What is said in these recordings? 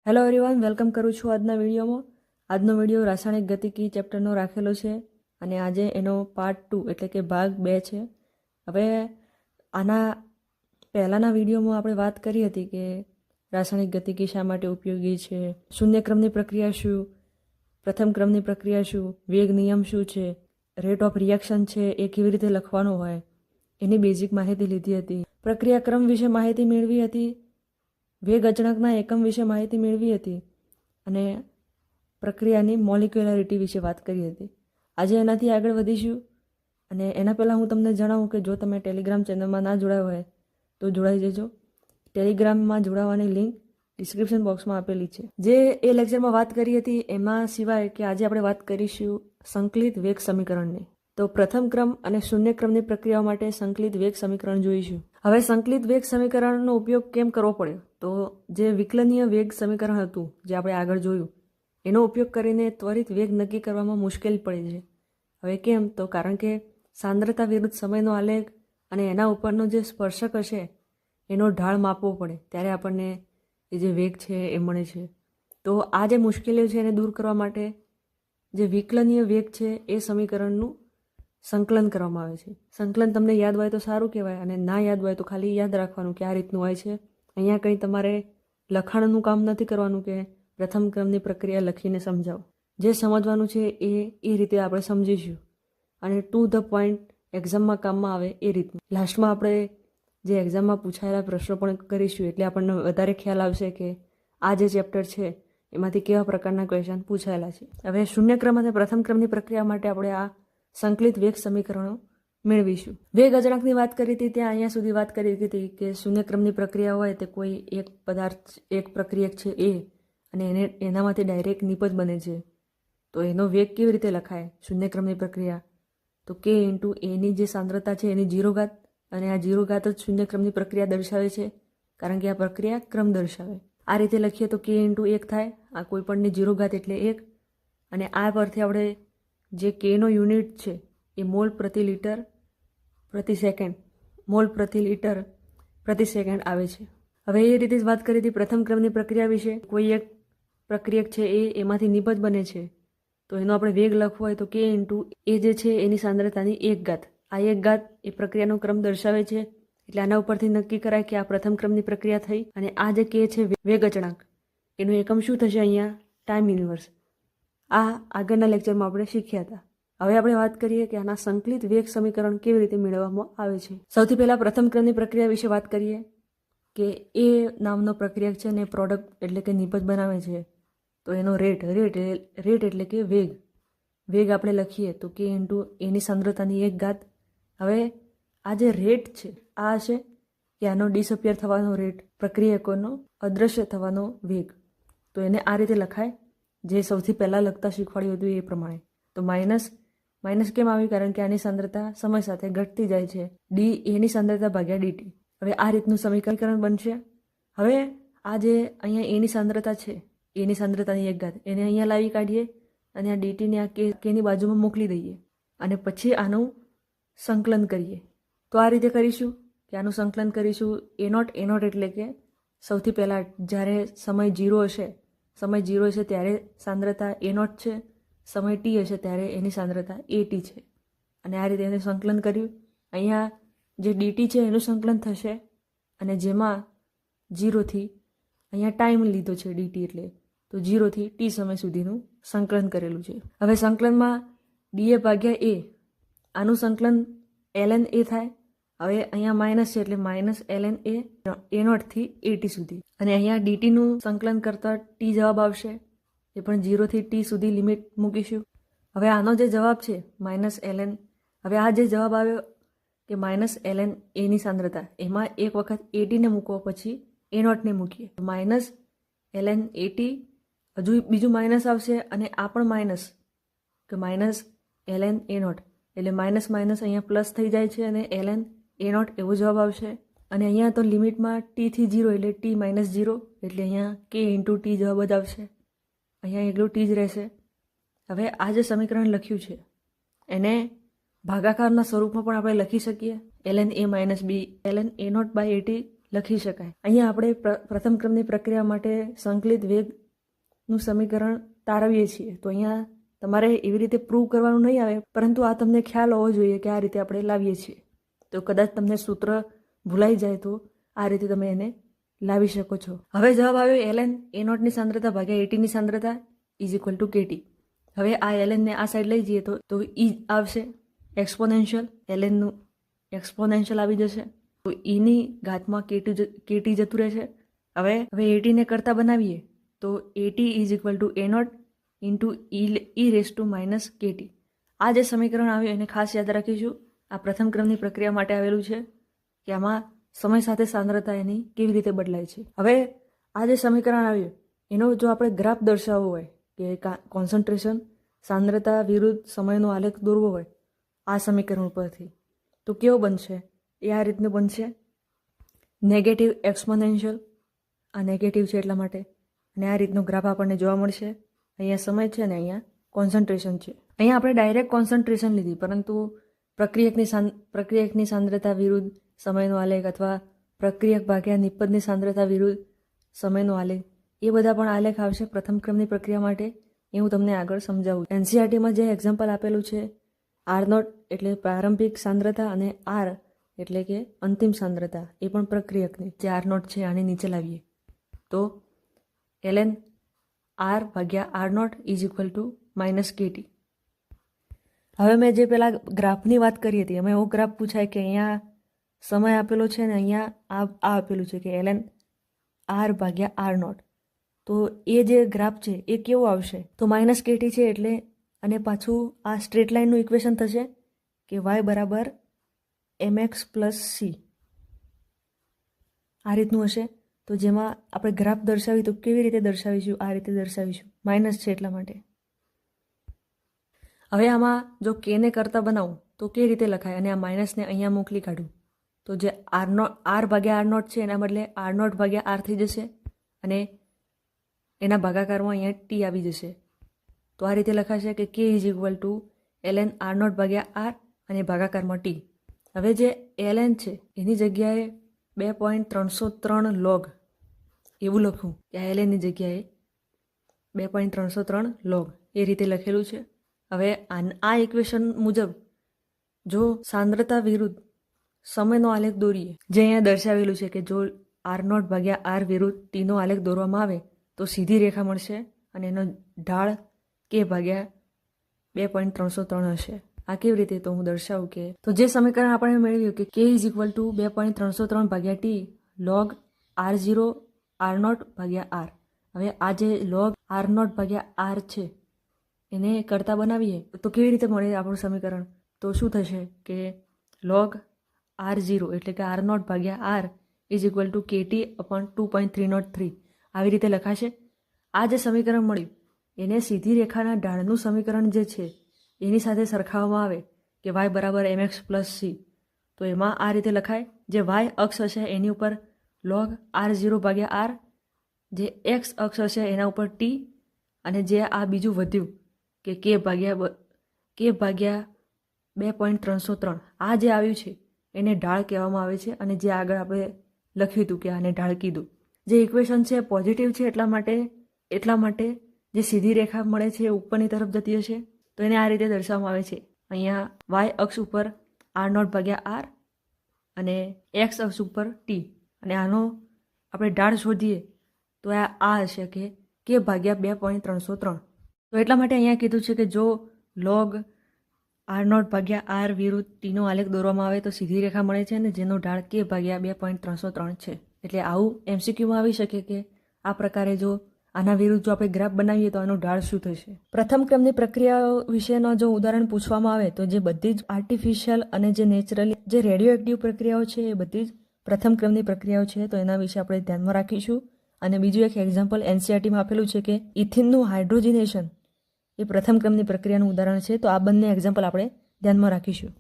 Hello everyone, welcome કરું છું આજના વિડીયોમાં. આજનો વિડીયો રાસાયણિક ગતિકી ચેપ્ટરનો રાખેલો છે અને આજે એનો પાર્ટ 2 એટલે કે ભાગ 2 છે. હવે આના પહેલાંના વિડીયોમાં આપણે વાત કરી હતી કે રાસાયણિક ગતિકી શા માટે ઉપયોગી છે, શૂન્ય ક્રમની પ્રક્રિયા શું, પ્રથમ ક્રમની પ્રક્રિયા શું, વેગ નિયમ શું છે, રેટ ઓફ રિએક્શન છે એ કેવી રીતે લખવાનો હોય એની બેઝિક માહિતી લીધી હતી. પ્રક્રિયા ક્રમ વિશે માહિતી મેળવી હતી, વેગ અચળાંકના એકમ વિશે માહિતી મેળવી હતી અને પ્રક્રિયાની મોલિક્યુલારિટી વિશે વાત કરી હતી. આજે એનાથી આગળ વધીશું અને એના પહેલાં હું તમને જણાવું કે જો તમે ટેલિગ્રામ ચેનલમાં ના જોડાયા હોય તો જોડાઈ જજો. ટેલિગ્રામમાં જોડાવાની લિંક ડિસ્ક્રિપ્શન બોક્સમાં આપેલી છે. જે એ લેક્ચરમાં વાત કરી હતી એમાં સિવાય કે આજે આપણે વાત કરીશું સંકલિત વેગ સમીકરણની. તો પ્રથમ ક્રમ અને શૂન્ય ક્રમની પ્રક્રિયાઓ માટે સંકલિત વેગ સમીકરણ જોઈશું. હવે સંકલિત વેગ સમીકરણનો ઉપયોગ કેમ કરવો પડ્યો? તો જે વિકલનીય વેગ સમીકરણ હતું જે આપણે આગળ જોયું એનો ઉપયોગ કરીને ત્વરિત વેગ નક્કી કરવામાં મુશ્કેલ પડે છે. હવે કેમ? તો કારણ કે સાંદ્રતા વિરુદ્ધ સમયનો આલેખ અને એના ઉપરનો જે સ્પર્શક હશે એનો ઢાળ માપવો પડે ત્યારે આપણને એ જે વેગ છે એ મળે છે. તો આ જે મુશ્કેલીઓ છે એને દૂર કરવા માટે જે વિકલનીય વેગ છે એ સમીકરણનું સંકલન કરવામાં આવે છે. સંકલન તમને યાદ હોય તો સારું કહેવાય અને ના યાદ હોય તો ખાલી યાદ રાખવાનું કે આ રીતનું હોય છે. અહીંયા કંઈ તમારે લખાણનું કામ નથી કરવાનું કે પ્રથમ ક્રમની પ્રક્રિયા લખીને સમજાવો. જે સમજવાનું છે એ રીતે આપણે સમજીશું અને ટુ ધ પોઈન્ટ એક્ઝામમાં કામમાં આવે એ રીતનું. લાસ્ટમાં આપણે જે એક્ઝામમાં પૂછાયેલા પ્રશ્નો પણ કરીશું એટલે આપણને વધારે ખ્યાલ આવશે કે આ જે ચેપ્ટર છે એમાંથી કેવા પ્રકારના ક્વેશ્ચન પૂછાયેલા છે. હવે શૂન્ય ક્રમ અને પ્રથમ ક્રમની પ્રક્રિયા માટે આપણે આ સંકલિત વેગ સમીકરણો મેળવીશું. વેગ અચળાંકની વાત કરી હતી ત્યાં અહીંયા સુધી વાત કરી હતી કે શૂન્ય ક્રમની પ્રક્રિયા હોય તે કોઈ એક પદાર્થ એક પ્રક્રિયક છે એ અને એનામાંથી ડાયરેક્ટ નિપજ બને છે તો એનો વેગ કેવી રીતે લખાય શૂન્ય ક્રમની પ્રક્રિયા? તો કે ઇન્ટુ એની જે સાંદ્રતા છે એની 0 ઘાત અને આ 0 ઘાત જ શૂન્ય ક્રમની પ્રક્રિયા દર્શાવે છે કારણ કે આ પ્રક્રિયા ક્રમ દર્શાવે. આ રીતે લખીએ તો કે ઇન્ટુ 1 થાય, આ કોઈ પણની 0 ઘાત એટલે 1 અને આ પરથી આપણે જે કેનો યુનિટ છે એ મોલ પ્રતિ લિટર પ્રતિ સેકન્ડ મોલ પ્રતિ લિટર પ્રતિ સેકન્ડ આવે છે. હવે એ રીતે જ વાત કરી હતી પ્રથમ ક્રમની પ્રક્રિયા વિશે. કોઈ એક પ્રક્રિયક છે એમાંથી નિપજ બને છે તો એનો આપણે વેગ લખવો હોય તો કે ઇન્ટુ એ જે છે એની સાંદ્રતાની 1 ઘાત. આ 1 ઘાત એ પ્રક્રિયાનો ક્રમ દર્શાવે છે એટલે આના ઉપરથી નક્કી કરાય કે આ પ્રથમ ક્રમની પ્રક્રિયા થઈ. અને આ જે કે છે વેગ અચળાંક એનું એકમ શું થશે? અહીંયા ટાઈમ યુનિવર્સ. આ આગળના લેક્ચરમાં આપણે શીખ્યા હતા. હવે આપણે વાત કરીએ કે આના સંકલિત વેગ સમીકરણ કેવી રીતે મેળવવામાં આવે છે. સૌથી પહેલાં પ્રથમ ક્રમની પ્રક્રિયા વિશે વાત કરીએ કે એ નામનો પ્રક્રિયક છે ને પ્રોડક્ટ એટલે કે નિપજ બનાવે છે તો એનો રેટ એટલે કે વેગ આપણે લખીએ તો કે ઇન્ટુ એની સાંદ્રતાની 1 ઘાત. હવે આ જે રેટ છે આ છે કે આનો ડિસઅપિયર થવાનો રેટ, પ્રક્રિયકોનો અદૃશ્ય થવાનો વેગ. તો એને આ રીતે લખાય જે સૌથી પહેલાં લખતા શીખવાડ્યું હતું એ પ્રમાણે. તો માઇનસ કેમ આવી? કારણ કે આની સાંદ્રતા સમય સાથે ઘટતી જાય છે. ડી એની સાંદ્રતા ભાગ્યા ડીટી. હવે આ રીતનું સમીકરણ બનશે. હવે આ જે અહીંયા એની સાંદ્રતા છે એની સાંદ્રતાની 1 ઘાત એને અહીંયા લાવી કાઢીએ અને આ ડીટીને આ કેની બાજુમાં મોકલી દઈએ અને પછી આનું સંકલન કરીએ. તો આ રીતે કરીશું કે આનું સંકલન કરીશું. એ નોટ એટલે કે સૌથી પહેલાં જ્યારે સમય 0 હશે ત્યારે સાંદ્રતા એ નોટ છે, સમય ટી હશે ત્યારે એની સાંદ્રતા એ ટી છે અને આ રીતે એને સંકલન કર્યું. અહીંયા જે ડીટી છે એનું સંકલન થશે અને જેમાં 0થી અહીંયા ટાઈમ લીધો છે ડીટી એટલે તો 0થી ટી સમય સુધીનું સંકલન કરેલું છે. હવે સંકલનમાં ડીએ ભાગ્યા એ આનું સંકલન ln એ થાય. હવે અહીંયા માઇનસ છે એટલે માઇનસ ln એ નોટથી એટી સુધી અને અહીંયા ડીટીનું સંકલન કરતાં ટી જવાબ આવશે એ પણ 0થી ટી સુધી લિમિટ મૂકીશું. હવે આનો જે જવાબ છે માઇનસ ln, હવે આ જે જવાબ આવ્યો કે માઇનસ ln એની સાંદ્રતા એમાં એક વખત એટીને મૂકવો પછી એ નોટને મૂકીએ માઇનસ ln એટી, હજુ બીજું માઇનસ આવશે અને આ પણ માઇનસ કે માઇનસ ln એ નોટ એટલે માઇનસ અહીંયા પ્લસ થઈ જાય છે અને ln એ નોટ એવો જવાબ આવશે. અને અહીંયા તો લિમિટમાં ટીથી 0 એટલે ટી માઇનસ 0 એટલે અહીંયા કે ઇન્ટુ ટી જવાબ જ આવશે. અહીંયા એકલું ટી જ રહેશે. હવે આ જે સમીકરણ લખ્યું છે એને ભાગાકારના સ્વરૂપમાં પણ આપણે લખી શકીએ ln a minus B ln A naught by AT લખી શકાય. અહીંયા આપણે પ્રથમ ક્રમની પ્રક્રિયા માટે સંકલિત વેગનું સમીકરણ તારવીએ છીએ. તો અહીંયા તમારે એવી રીતે પ્રૂવ કરવાનું નહીં આવે, પરંતુ આ તમને ખ્યાલ હોવો જોઈએ કે આ રીતે આપણે લાવીએ છીએ. તો કદાચ તમને સૂત્ર ભૂલાઈ જાય તો આ રીતે તમે એને લાવી શકો છો. હવે જવાબ આવ્યો ln a0 ની સાંદ્રતા ભાગ્યા at ની સાંદ્રતા ઇઝ ઇક્વલ ટુ kt. હવે આ ln ને આ સાઈડ લઈ જઈએ તો e આવશે એક્સપોનેન્શિયલ, ln નું એક્સપોનેન્શિયલ આવી જશે, તો e ની ઘાતમાં kt જતું રહેશે. હવે at ને કરતા બનાવીએ તો at is equal to a0 into e raise to minus kt. આ જે સમીકરણ આવ્યું એને ખાસ યાદ રાખીશું. આ પ્રથમ ક્રમની પ્રક્રિયા માટે આવેલું છે કે આમાં સમય સાથે સાંદ્રતા એની કેવી રીતે બદલાય છે. હવે આ જે સમીકરણ આવ્યું એનો જો આપણે ગ્રાફ દર્શાવવો હોય કે કોન્સન્ટ્રેશન, સાંદ્રતા વિરુદ્ધ સમયનો આલેખ દોરવો હોય આ સમીકરણ ઉપરથી, તો કેવો બનશે? એ આ રીતનું બનશે. નેગેટિવ એક્સપોનેન્શિયલ, આ નેગેટિવ છે એટલા માટે, અને આ રીતનો ગ્રાફ આપણને જોવા મળશે. અહીંયા સમય છે ને અહીંયા કોન્સન્ટ્રેશન છે. અહીંયા આપણે ડાયરેક્ટ કોન્સન્ટ્રેશન લીધી, પરંતુ પ્રક્રિયકની સાંદ્રતા વિરુદ્ધ સમયનો આલેખ અથવા પ્રક્રિયક ભાગ્યા નિપજની સાંદ્રતા વિરુદ્ધ સમયનો આલેખ, એ બધા પણ આલેખ આવશે પ્રથમ ક્રમની પ્રક્રિયા માટે. એ હું તમને આગળ સમજાવું. એનસીઆરટીમાં જે એક્ઝામ્પલ આપેલું છે R0 એટલે પ્રારંભિક સાંદ્રતા અને R એટલે કે અંતિમ સાંદ્રતા, એ પણ પ્રક્રિયકની. જે R0 છે આની નીચે લાવીએ તો ln R ભાગ્યા R0 is equal to minus kt. હવે મેં જે પેલા ગ્રાફની વાત કરી હતી, અમે એવો ગ્રાફ પૂછાય કે અહીંયા સમય આપેલો છે ને અહીંયા આ આપેલું છે કે ln R ભાગ્યા R0, તો એ જે ગ્રાફ છે એ કેવો આવશે? તો માઇનસ kt છે એટલે, અને પાછું આ સ્ટ્રેટ લાઇનનું ઇક્વેશન થશે કે y બરાબર mx પ્લસ c, આ રીતનું હશે. તો જેમાં આપણે ગ્રાફ દર્શાવી તો કેવી રીતે દર્શાવીશું? આ રીતે દર્શાવીશું, માઇનસ છે એટલા માટે. હવે આમાં જો k ને કરતા બનાવું તો કેવી રીતે લખાય? અને આ માઇનસને અહીંયા મોકલી કાઢું તો જે R ભાગ્યા R0 છે એના બદલે R0 ભાગ્યા R થઈ જશે, અને એના ભાગાકારમાં અહીંયા t આવી જશે. તો આ રીતે લખાશે કે k is equal to ln R0 ભાગ્યા R અને ભાગાકારમાં t. હવે જે ln છે એની જગ્યાએ 2.303 log એવું લખું કે આ ln ની જગ્યાએ 2.303 log એ રીતે લખેલું છે. હવે આ ઇક્વેશન મુજબ જો સાંદ્રતા વિરુદ્ધ સમયનો આલેખ દોરીએ, જે અહીંયા દર્શાવેલું છે કે જો R0 ભાગ્યા R વિરુદ્ધ ટીનો આલેખ દોરવામાં આવે તો સીધી રેખા મળશે અને એનો ઢાળ k ભાગ્યા 2.303 હશે. આ કેવી રીતે? તો હું દર્શાવું કે તો જે સમીકરણ આપણે મેળવ્યું કે k ઇઝ ઇક્વલ ટુ 2.303 ભાગ્યા t log R0 R0 ભાગ્યા R. હવે આ જે log R0 ભાગ્યા R છે એને કરતા બનાવીએ તો કેવી રીતે મળે આપણું સમીકરણ? તો શું થશે કે log R0 એટલે કે R0 ભાગ્યા R is equal to kt upon 2.303 આવી રીતે લખાશે. આ જે સમીકરણ મળ્યું એને સીધી રેખાના ઢાળનું સમીકરણ જે છે એની સાથે સરખાવવામાં આવે કે y બરાબર mx પ્લસ c, તો એમાં આ રીતે લખાય. જે y અક્ષ હશે એની ઉપર log R0 ભાગ્યા R, જે x અક્ષ હશે એના ઉપર t, અને જે આ બીજું વધ્યું કે k ભાગ્યા 2.303 આ જે આવ્યું છે એને ઢાળ કહેવામાં આવે છે. અને જે આગળ આપણે લખ્યું હતું કે આને ઢાળ કીધું. જે ઇક્વેશન છે પોઝિટિવ છે એટલા માટે જે સીધી રેખા મળે છે એ ઉપરની તરફ જતી હશે, તો એને આ રીતે દર્શાવવામાં આવે છે. અહીંયા y અક્ષ ઉપર R0 ભાગ્યા R અને x અક્ષ ઉપર t, અને આનો આપણે ઢાળ શોધીએ તો આ હશે કે k ભાગ્યા 2.303. તો એટલા માટે અહીંયા કીધું છે કે જો log R0 ભાગ્યા R વિરુદ્ધ ટીનો આલેખ દોરવામાં આવે તો સીધી રેખા મળે છે, અને જેનો ઢાળ k ભાગ્યા 2.303 છે. એટલે આવું MCQમાં આવી શકે કે આ પ્રકારે જો આના વિરુદ્ધ જો આપણે ગ્રાફ બનાવીએ તો આનો ઢાળ શું થશે. પ્રથમ ક્રમની પ્રક્રિયાઓ વિશેનો જો ઉદાહરણ પૂછવામાં આવે તો જે બધી જ આર્ટિફિશિયલ અને જે નેચરલી જે રેડિયો એક્ટિવ પ્રક્રિયાઓ છે એ બધી જ પ્રથમ ક્રમની પ્રક્રિયાઓ છે. તો એના વિશે આપણે ધ્યાનમાં રાખીશું. અને બીજું એક એક્ઝામ્પલ એનસીઆરટીમાં આપેલું છે કે ઇથિનનું હાઇડ્રોજિનેશન એ પ્રથમ ક્રમની પ્રક્રિયાનું ઉદાહરણ છે. તો આ બંને એક્ઝામ્પલ આપણે ધ્યાનમાં રાખીશું.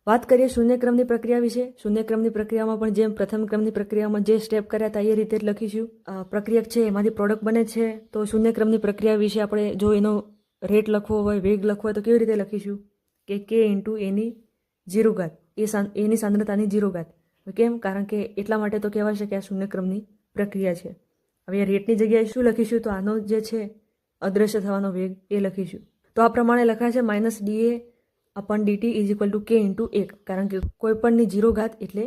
વાત કરીએ શૂન્ય ક્રમની પ્રક્રિયા વિશે. શૂન્ય ક્રમની પ્રક્રિયામાં પણ જેમ પ્રથમ ક્રમની પ્રક્રિયામાં જે સ્ટેપ કર્યા હતા એ રીતે જ લખીશું. પ્રક્રિયક છે એમાંથી પ્રોડક્ટ બને છે. તો શૂન્ય ક્રમની પ્રક્રિયા વિશે આપણે જો એનો રેટ લખવો હોય, વેગ લખવો હોય તો કેવી રીતે લખીશું કે k ઇન્ટુ એની 0 ઘાત, એની સાંદ્રતાની 0 ઘાત. કેમ? કારણ કે એટલા માટે તો કહેવાશે કે આ શૂન્યક્રમની પ્રક્રિયા છે. હવે રેટની જગ્યાએ શું લખીશું? તો આનો જે છે અદૃશ્ય થવાનો વેગ એ લખીશું. તો આ પ્રમાણે લખાય છે -dA/dt = k × 1, કારણ કે કોઈ પણની 0 ઘાત એટલે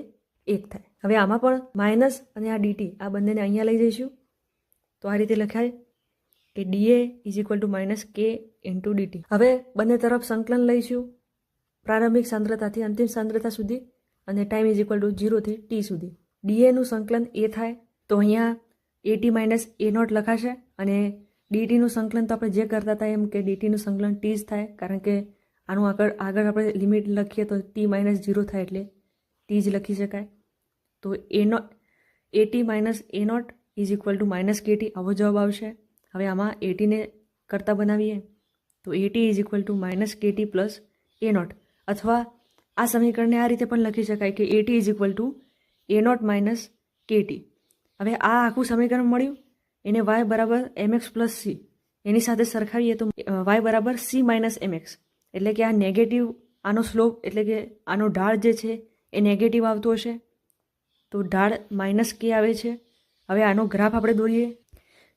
1 થાય. હવે આમાં પણ માઇનસ અને આ dt આ બંનેને અહીંયા લઈ જઈશું. તો આ રીતે લખાય કે dA = -k × dt. હવે બંને તરફ સંકલન લઈશું પ્રારંભિક સાંદ્રતાથી અંતિમ સાંદ્રતા સુધી અને ટાઈમ = 0 થી t સુધી. dA નું સંકલન a થાય તો અહીંયા at - a0 લખાશે અને dt નું સંકલન તો આપણે જે કરતા હતા એમ કે dt નું સંકલન t જ થાય, કારણ કે આનું આગળ આપણે લિમિટ લખીએ તો t - 0 થાય એટલે t જ લખી શકાય. તો at - a0 = -kt આવો જવાબ આવશે. હવે આમાં at ને કરતા બનાવીએ તો at = -kt + a0, અથવા આ સમીકરણને આ રીતે પણ લખી શકાય કે at = a0 - kt. હવે આ આખું સમીકરણ મળ્યું એને y = mx + c એની સાથે સરખાવીએ તો y = c - mx, એટલે કે આ નેગેટિવ, આનો સ્લોપ એટલે કે આનો ઢાળ જે છે એ નેગેટિવ આવતો હશે તો ઢાળ -k આવે છે. હવે આનો ગ્રાફ આપણે દોરીએ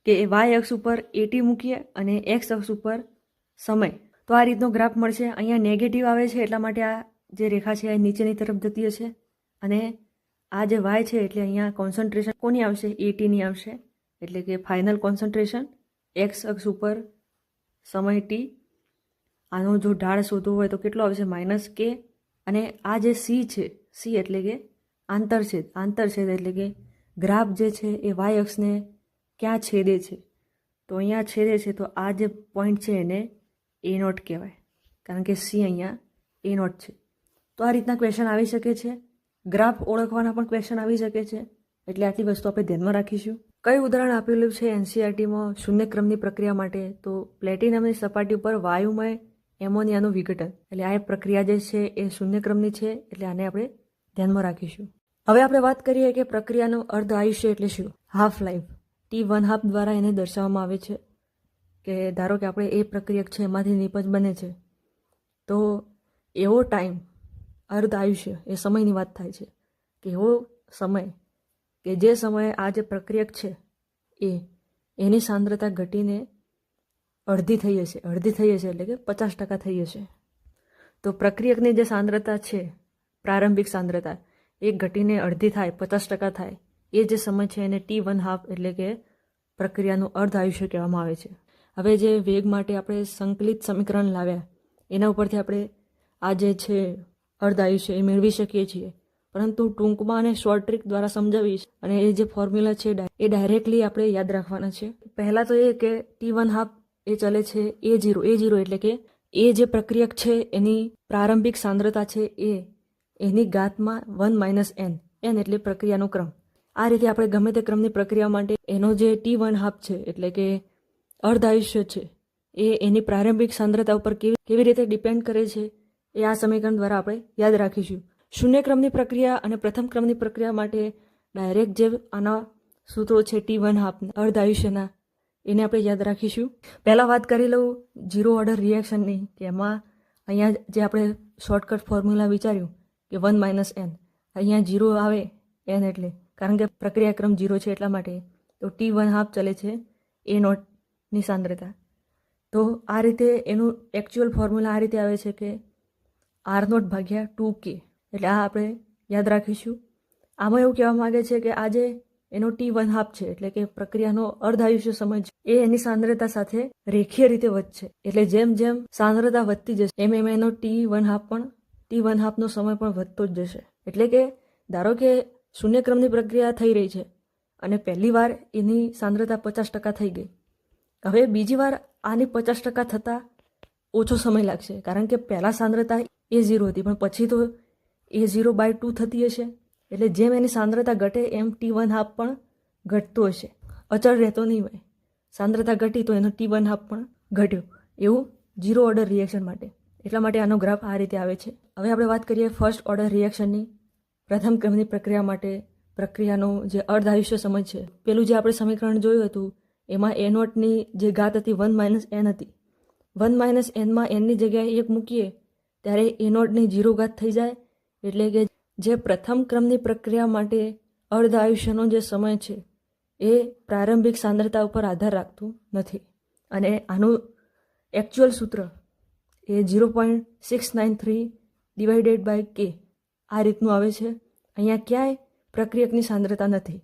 કે y અક્ષ ઉપર at મૂકીએ અને x અક્ષ ઉપર સમય, તો આ રીતનો ગ્રાફ મળશે. અહીંયા નેગેટિવ આવે છે એટલા માટે આ જે રેખા છે એ નીચેની તરફ જતી હશે અને આ જે y છે એટલે અહીંયા કોન્સન્ટ્રેશન કોની આવશે? atની આવશે, એટલે કે ફાઇનલ કોન્સન્ટ્રેશન x અક્ષ ઉપર સમય t. આનો જો ઢાળ શોધવો હોય તો કેટલો આવશે? -k. અને આ જે c છે, c એટલે કે આંતરછેદ એટલે કે ગ્રાફ જે છે એ y અક્ષને ક્યાં છેદે છે? તો અહીંયા છેદે છે, તો આ જે પોઈન્ટ છે એને a0 કહેવાય, કારણ કે c અહીંયા a0 છે. તો આ રીતના ક્વેશ્ચન આવી શકે છે. ગ્રાફ ઓળખવાના પણ ક્વેશ્ચન આવી શકે છે, એટલે આટલી વસ્તુ આપણે ધ્યાનમાં રાખીશું. કઈ ઉદાહરણ આપેલું છે NCERTમાં શૂન્યક્રમની પ્રક્રિયા માટે? તો પ્લેટિનમની સપાટી ઉપર વાયુમય એમોનિયાનું વિઘટન, એટલે આ પ્રક્રિયા જે છે એ શૂન્યક્રમની છે, એટલે આને આપણે ધ્યાનમાં રાખીશું. હવે આપણે વાત કરીએ કે પ્રક્રિયાનું અર્ધ આયુષ્ય એટલે શું? Half life. t1/2 દ્વારા એને દર્શાવવામાં આવે છે કે ધારો કે આપણે એ પ્રક્રિયક છે એમાંથી નિપજ બને છે તો એવો ટાઈમ, અર્ધ આયુષ્ય એ સમયની વાત થાય છે કે એવો સમય કે જે સમયે આ જે પ્રક્રિયક છે એની સાંદ્રતા ઘટીને અડધી થઈ હશે એટલે કે 50% થઈ હશે. તો પ્રક્રિયકની જે સાંદ્રતા છે, પ્રારંભિક સાંદ્રતા, એ ઘટીને અડધી થાય, 50% થાય, એ જે સમય છે એને t1/2 એટલે કે પ્રક્રિયાનું અર્ધ આયુષ્ય કહેવામાં આવે છે. હવે જે વેગ માટે આપણે સંકલિત સમીકરણ લાવ્યા એના ઉપરથી આપણે આ જે છે અર્ધ આયુષ્ય એ મેળવી શકીએ છીએ, પરંતુ ટૂંકમાં અને શોર્ટ ટ્રીક દ્વારા સમજાવીશ અને એ જે ફોર્મ્યુલા છે એ ડાયરેક્ટલી આપણે યાદ રાખવાના છે. પહેલાં તો એ કે t1/2 એ ચલે છે a0 એટલે કે એ જે પ્રક્રિયક છે એની પ્રારંભિક સાંદ્રતા છે એની ઘાતમાં 1 - n એટલે પ્રક્રિયાનો ક્રમ. આ રીતે આપણે ગમે તે ક્રમની પ્રક્રિયા માટે એનો જે t1/2 છે એટલે કે અર્ધ આયુષ્ય છે એ એની પ્રારંભિક સાંદ્રતા ઉપર કેવી રીતે ડિપેન્ડ કરે છે એ આ સમીકરણ દ્વારા આપણે યાદ રાખીશું. શૂન્ય ક્રમની પ્રક્રિયા અને પ્રથમ ક્રમની પ્રક્રિયા માટે ડાયરેક્ટ જે આના સૂત્રો છે t1/2 અર્ધ આયુષ્યના, એને આપણે યાદ રાખીશું. પહેલાં વાત કરી લઉં 0 ઓર્ડર રિએક્શનની, કે એમાં અહીંયા જે આપણે શોર્ટકટ ફોર્મ્યુલા વિચાર્યું કે 1 - n, અહીંયા 0 આવે n એટલે, કારણ કે પ્રક્રિયા ક્રમ 0 છે એટલા માટે. તો t1/2 ચલે છે a0ની સાંદ્રતા. તો આ રીતે એનું એકચ્યુઅલ ફોર્મ્યુલા આ રીતે આવે છે કે r0/2k, એટલે આ આપણે યાદ રાખીશું. આમાં એવું કહેવા માગે છે કે આજે એનો t1/2 છે એટલે કે પ્રક્રિયાનો અર્ધ આયુષ્ય સમય છે એ એની સાંદ્રતા સાથે રેખીય રીતે વધશે, એટલે જેમ જેમ સાંદ્રતા વધતી જશે એમ એનો t1/2નો સમય પણ વધતો જ જશે. એટલે કે ધારો કે શૂન્યક્રમની પ્રક્રિયા થઈ રહી છે અને પહેલી વાર એની સાંદ્રતા 50% થઈ ગઈ. હવે બીજી વાર આની 50% થતાં ઓછો સમય લાગશે, કારણ કે પહેલાં સાંદ્રતા a0 હતી પણ પછી તો a0/2 થતી હશે, એટલે જેમ એની સાંદ્રતા ઘટે એમ t1/2 પણ ઘટતો હશે, અચળ રહેતો નહીં હોય. સાંદ્રતા ઘટી તો એનો t1/2 પણ ઘટ્યો, એવું 0 ઓર્ડર રિએક્શન માટે. એટલા માટે આનો ગ્રાફ આ રીતે આવે છે. હવે આપણે વાત કરીએ ફર્સ્ટ ઓર્ડર રિએક્શનની. પ્રથમ ક્રમની પ્રક્રિયા માટે પ્રક્રિયાનો જે અર્ધ આયુષ્ય સમય છે, પેલું જે આપણે સમીકરણ જોયું હતું એમાં a0ની જે ઘાત હતી 1 - n હતી. 1 - n માં nની જગ્યાએ 1 મૂકીએ ત્યારે a0ની 0 ઘાત થઈ જાય, એટલે કે જે પ્રથમ ક્રમની પ્રક્રિયા માટે અર્ધ આયુષ્યનો જે સમય છે એ પ્રારંભિક સાંદ્રતા ઉપર આધાર રાખતું નથી. અને આનું એકચ્યુઅલ સૂત્ર એ 0.693 ડિવાઇડેડ બાય કે આ રીતનું આવે છે. અહીંયા ક્યાંય પ્રક્રિયકની સાંદ્રતા નથી.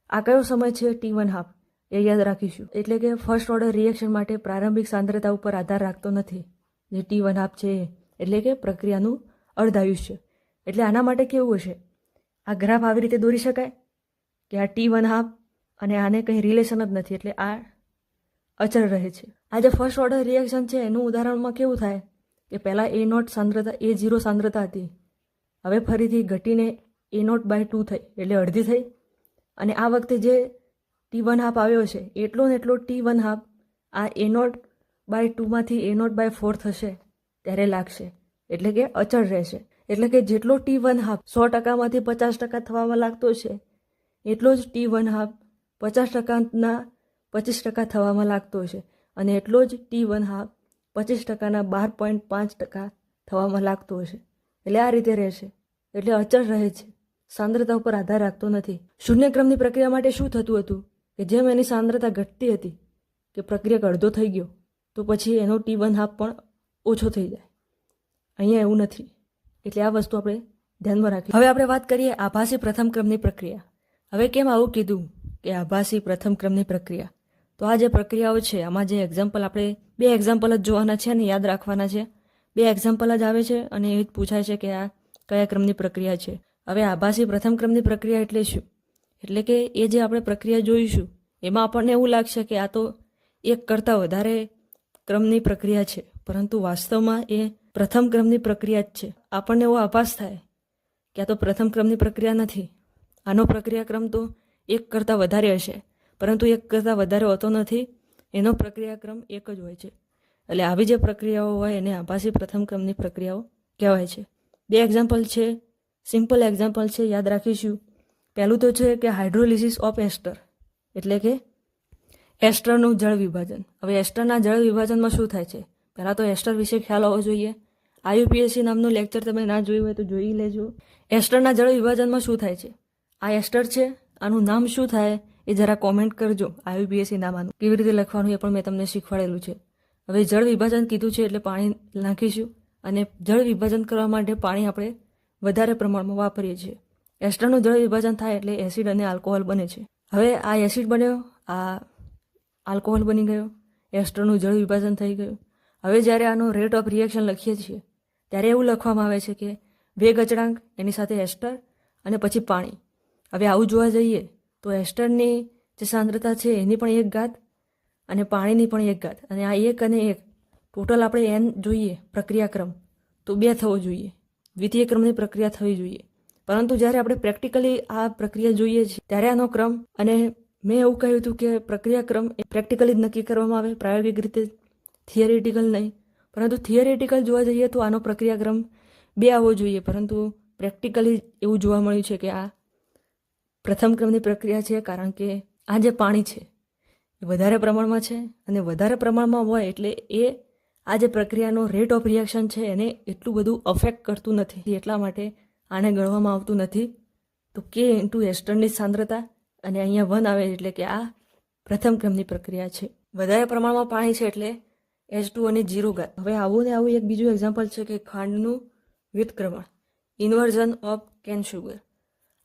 આ કયો સમય છે? T1/2 એ યાદ રાખીશું. એટલે કે ફર્સ્ટ ઓર્ડર રિએક્શન માટે પ્રારંભિક સાંદ્રતા ઉપર આધાર રાખતો નથી, જે T1/2 છે એટલે કે પ્રક્રિયાનું અર્ધ આયુષ્ય. એટલે આના માટે કેવું હશે? આ ગ્રાફ આવી રીતે દોરી શકાય કે આ T1/2 અને આને કંઈ રિલેશન જ નથી, એટલે આ અચળ રહે છે. આ જે ફર્સ્ટ ઓર્ડર રિએક્શન છે એનું ઉદાહરણમાં કેવું થાય કે પહેલાં A0 સાંદ્રતા A0 સાંદ્રતા હતી, હવે ફરીથી ઘટીને A0/2 થઈ એટલે અડધી થઈ. અને આ વખતે જે T1/2 આવ્યો છે એટલો ને એટલો T1/2 આ A0/2 માંથી A0/4 થશે ત્યારે લાગશે, એટલે કે અચળ રહેશે. એટલે કે જેટલો T1/2 100%માંથી 50% થવામાં લાગતો છે એટલો જ T1/2 50%ના 25% થવામાં લાગતો છે, અને એટલો જ T1/2 25%ના 12.5% થવામાં લાગતો હશે. એટલે આ રીતે રહેશે, એટલે અચળ રહે છે, સાંદ્રતા ઉપર આધાર રાખતો નથી. શૂન્ય ક્રમની પ્રક્રિયા માટે શું થતું હતું કે જેમ એની સાંદ્રતા ઘટતી હતી કે પ્રક્રિયક અડધો થઈ ગયો તો પછી એનો T1/2 પણ ઓછો થઈ જાય. અહીંયા એવું નથી, એટલે આ વસ્તુ આપણે ધ્યાનમાં રાખીએ. હવે આપણે વાત કરીએ આભાસી પ્રથમ ક્રમની પ્રક્રિયા. હવે કેમ આવું કીધું કે આભાસી પ્રથમ ક્રમની પ્રક્રિયા? તો આ જે પ્રક્રિયાઓ છે આમાં જે એક્ઝામ્પલ આપણે 2 એક્ઝામ્પલ જ જોવાના છે અને યાદ રાખવાના છે. 2 એક્ઝામ્પલ જ આવે છે અને એ જ પૂછાય છે કે આ કયા ક્રમની પ્રક્રિયા છે. હવે આભાસી પ્રથમ ક્રમની પ્રક્રિયા એટલે શું? એટલે કે એ જે આપણે પ્રક્રિયા જોઈશું એમાં આપણને એવું લાગશે કે આ તો એક કરતાં વધારે ક્રમની પ્રક્રિયા છે, પરંતુ વાસ્તવમાં એ પ્રથમ ક્રમની પ્રક્રિયા જ છે. આપણને એવો આભાસ થાય કે આ તો પ્રથમ ક્રમની પ્રક્રિયા નથી, આનો પ્રક્રિયાક્રમ તો એક કરતાં વધારે હશે, પરંતુ એક કરતાં વધારે હોતો નથી, એનો પ્રક્રિયાક્રમ એક જ હોય છે. એટલે આવી જે પ્રક્રિયાઓ હોય એને આભાસી પ્રથમ ક્રમની પ્રક્રિયાઓ કહેવાય છે. 2 એક્ઝામ્પલ છે, સિમ્પલ એક્ઝામ્પલ છે, યાદ રાખીશું. પહેલું તો છે કે હાઇડ્રોલિસિસ ઓફ એસ્ટર, એટલે કે એસ્ટરનું જળ વિભાજન. હવે એસ્ટરના જળ વિભાજનમાં શું થાય છે? પહેલાં તો એસ્ટર વિશે ખ્યાલ હોવો જોઈએ. IUPAC નામનું લેક્ચર તમે ના જોયું હોય તો જોઈ લેજો. એસ્ટરના જળ વિભાજનમાં શું થાય છે? આ એસ્ટર છે, આનું નામ શું થાય એ જરા કોમેન્ટ કરજો. IUPAC નામ આનું કેવી રીતે લખવાનું એ પણ મેં તમને શીખવાડેલું છે. હવે જળ વિભાજન કીધું છે એટલે પાણી નાખીશું, અને જળ વિભાજન કરવા માટે પાણી આપણે વધારે પ્રમાણમાં વાપરીએ છીએ. એસ્ટરનું જળ વિભાજન થાય એટલે એસિડ અને આલ્કોહોલ બને છે. હવે આ એસિડ બન્યો, આ આલ્કોહોલ બની ગયો, એસ્ટરનું જળ વિભાજન થઈ ગયું. હવે જ્યારે આનો રેટ ઓફ રિએક્શન લખીએ છીએ ત્યારે એવું લખવામાં આવે છે કે વેગ અચળાંક, એની સાથે એસ્ટર અને પછી પાણી. હવે આવું જોવા જઈએ તો એસ્ટરની જે સાંદ્રતા છે એની પણ 1 ઘાત અને પાણીની પણ 1 ઘાત, અને આ 1 અને 1 ટોટલ આપણે n જોઈએ પ્રક્રિયાક્રમ તો 2 થવો જોઈએ, દ્વિતીય ક્રમની પ્રક્રિયા થવી જોઈએ. પરંતુ જ્યારે આપણે પ્રેક્ટિકલી આ પ્રક્રિયા જોઈએ છીએ ત્યારે આનો ક્રમ, અને મેં એવું કહ્યું હતું કે પ્રક્રિયાક્રમ એ પ્રેક્ટિકલી જ નક્કી કરવામાં આવે, પ્રાયોગિક રીતે, થિયરેટિકલ નહીં. પરંતુ થિયરેટિકલ જોવા જઈએ તો આનો પ્રક્રિયાક્રમ 2 આવવો જોઈએ, પરંતુ પ્રેક્ટિકલી એવું જોવા મળ્યું છે કે આ પ્રથમ ક્રમની પ્રક્રિયા છે, કારણ કે આ જે પાણી છે એ વધારે પ્રમાણમાં છે, અને વધારે પ્રમાણમાં હોય એટલે એ આ જે પ્રક્રિયાનો રેટ ઓફ રિએક્શન છે એને એટલું બધું અફેક્ટ કરતું નથી, એટલા માટે આને ગણવામાં આવતું નથી. તો K × એસ્ટરની સાંદ્રતા અને અહીંયા 1 આવે એટલે કે આ પ્રથમ ક્રમની પ્રક્રિયા છે. વધારે પ્રમાણમાં પાણી છે એટલે H2 અને 0 ઘાત. હવે આવું ને આવું એક બીજું એક્ઝામ્પલ છે કે ખાંડનું વ્યુત્ક્રમણ, ઇન્વર્ઝન ઓફ કેન શુગર.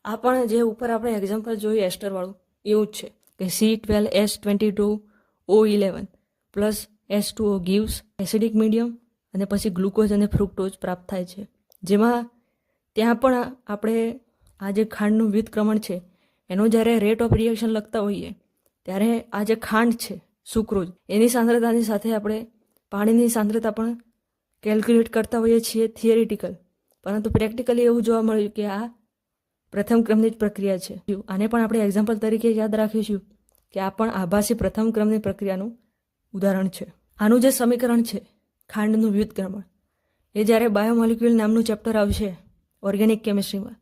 આ પણ જે ઉપર આપણે એક્ઝામ્પલ જોયું એસ્ટરવાળું એવું જ છે કે C12H22O11 plus H2O gives acidic medium, અને પછી ગ્લુકોઝ અને ફ્રુક્ટોઝ પ્રાપ્ત થાય છે. જેમાં ત્યાં પણ આપણે આ જે ખાંડનું વ્યુત્ક્રમણ છે એનો જ્યારે રેટ ઓફ રિએક્શન લખતા હોઈએ ત્યારે આ જે ખાંડ છે સુક્રોઝ એની સાંદ્રતાની સાથે આપણે પાણીની સાંદ્રતા પણ કેલ્ક્યુલેટ કરતા હોઈએ છીએ થિયરિટિકલ, પરંતુ પ્રેક્ટિકલી એવું જોવા મળ્યું કે આ પ્રથમ ક્રમની જ પ્રક્રિયા છે. આને પણ આપણે એક્ઝામ્પલ તરીકે યાદ રાખીશું કે આ પણ આભાસી પ્રથમ ક્રમની પ્રક્રિયાનું ઉદાહરણ છે. આનું જે સમીકરણ છે ખાંડનું વ્યુત્ક્રમણ એ જ્યારે બાયોમોલિક્યુલ નામનું ચેપ્ટર આવશે ઓર્ગેનિક કેમિસ્ટ્રીમાં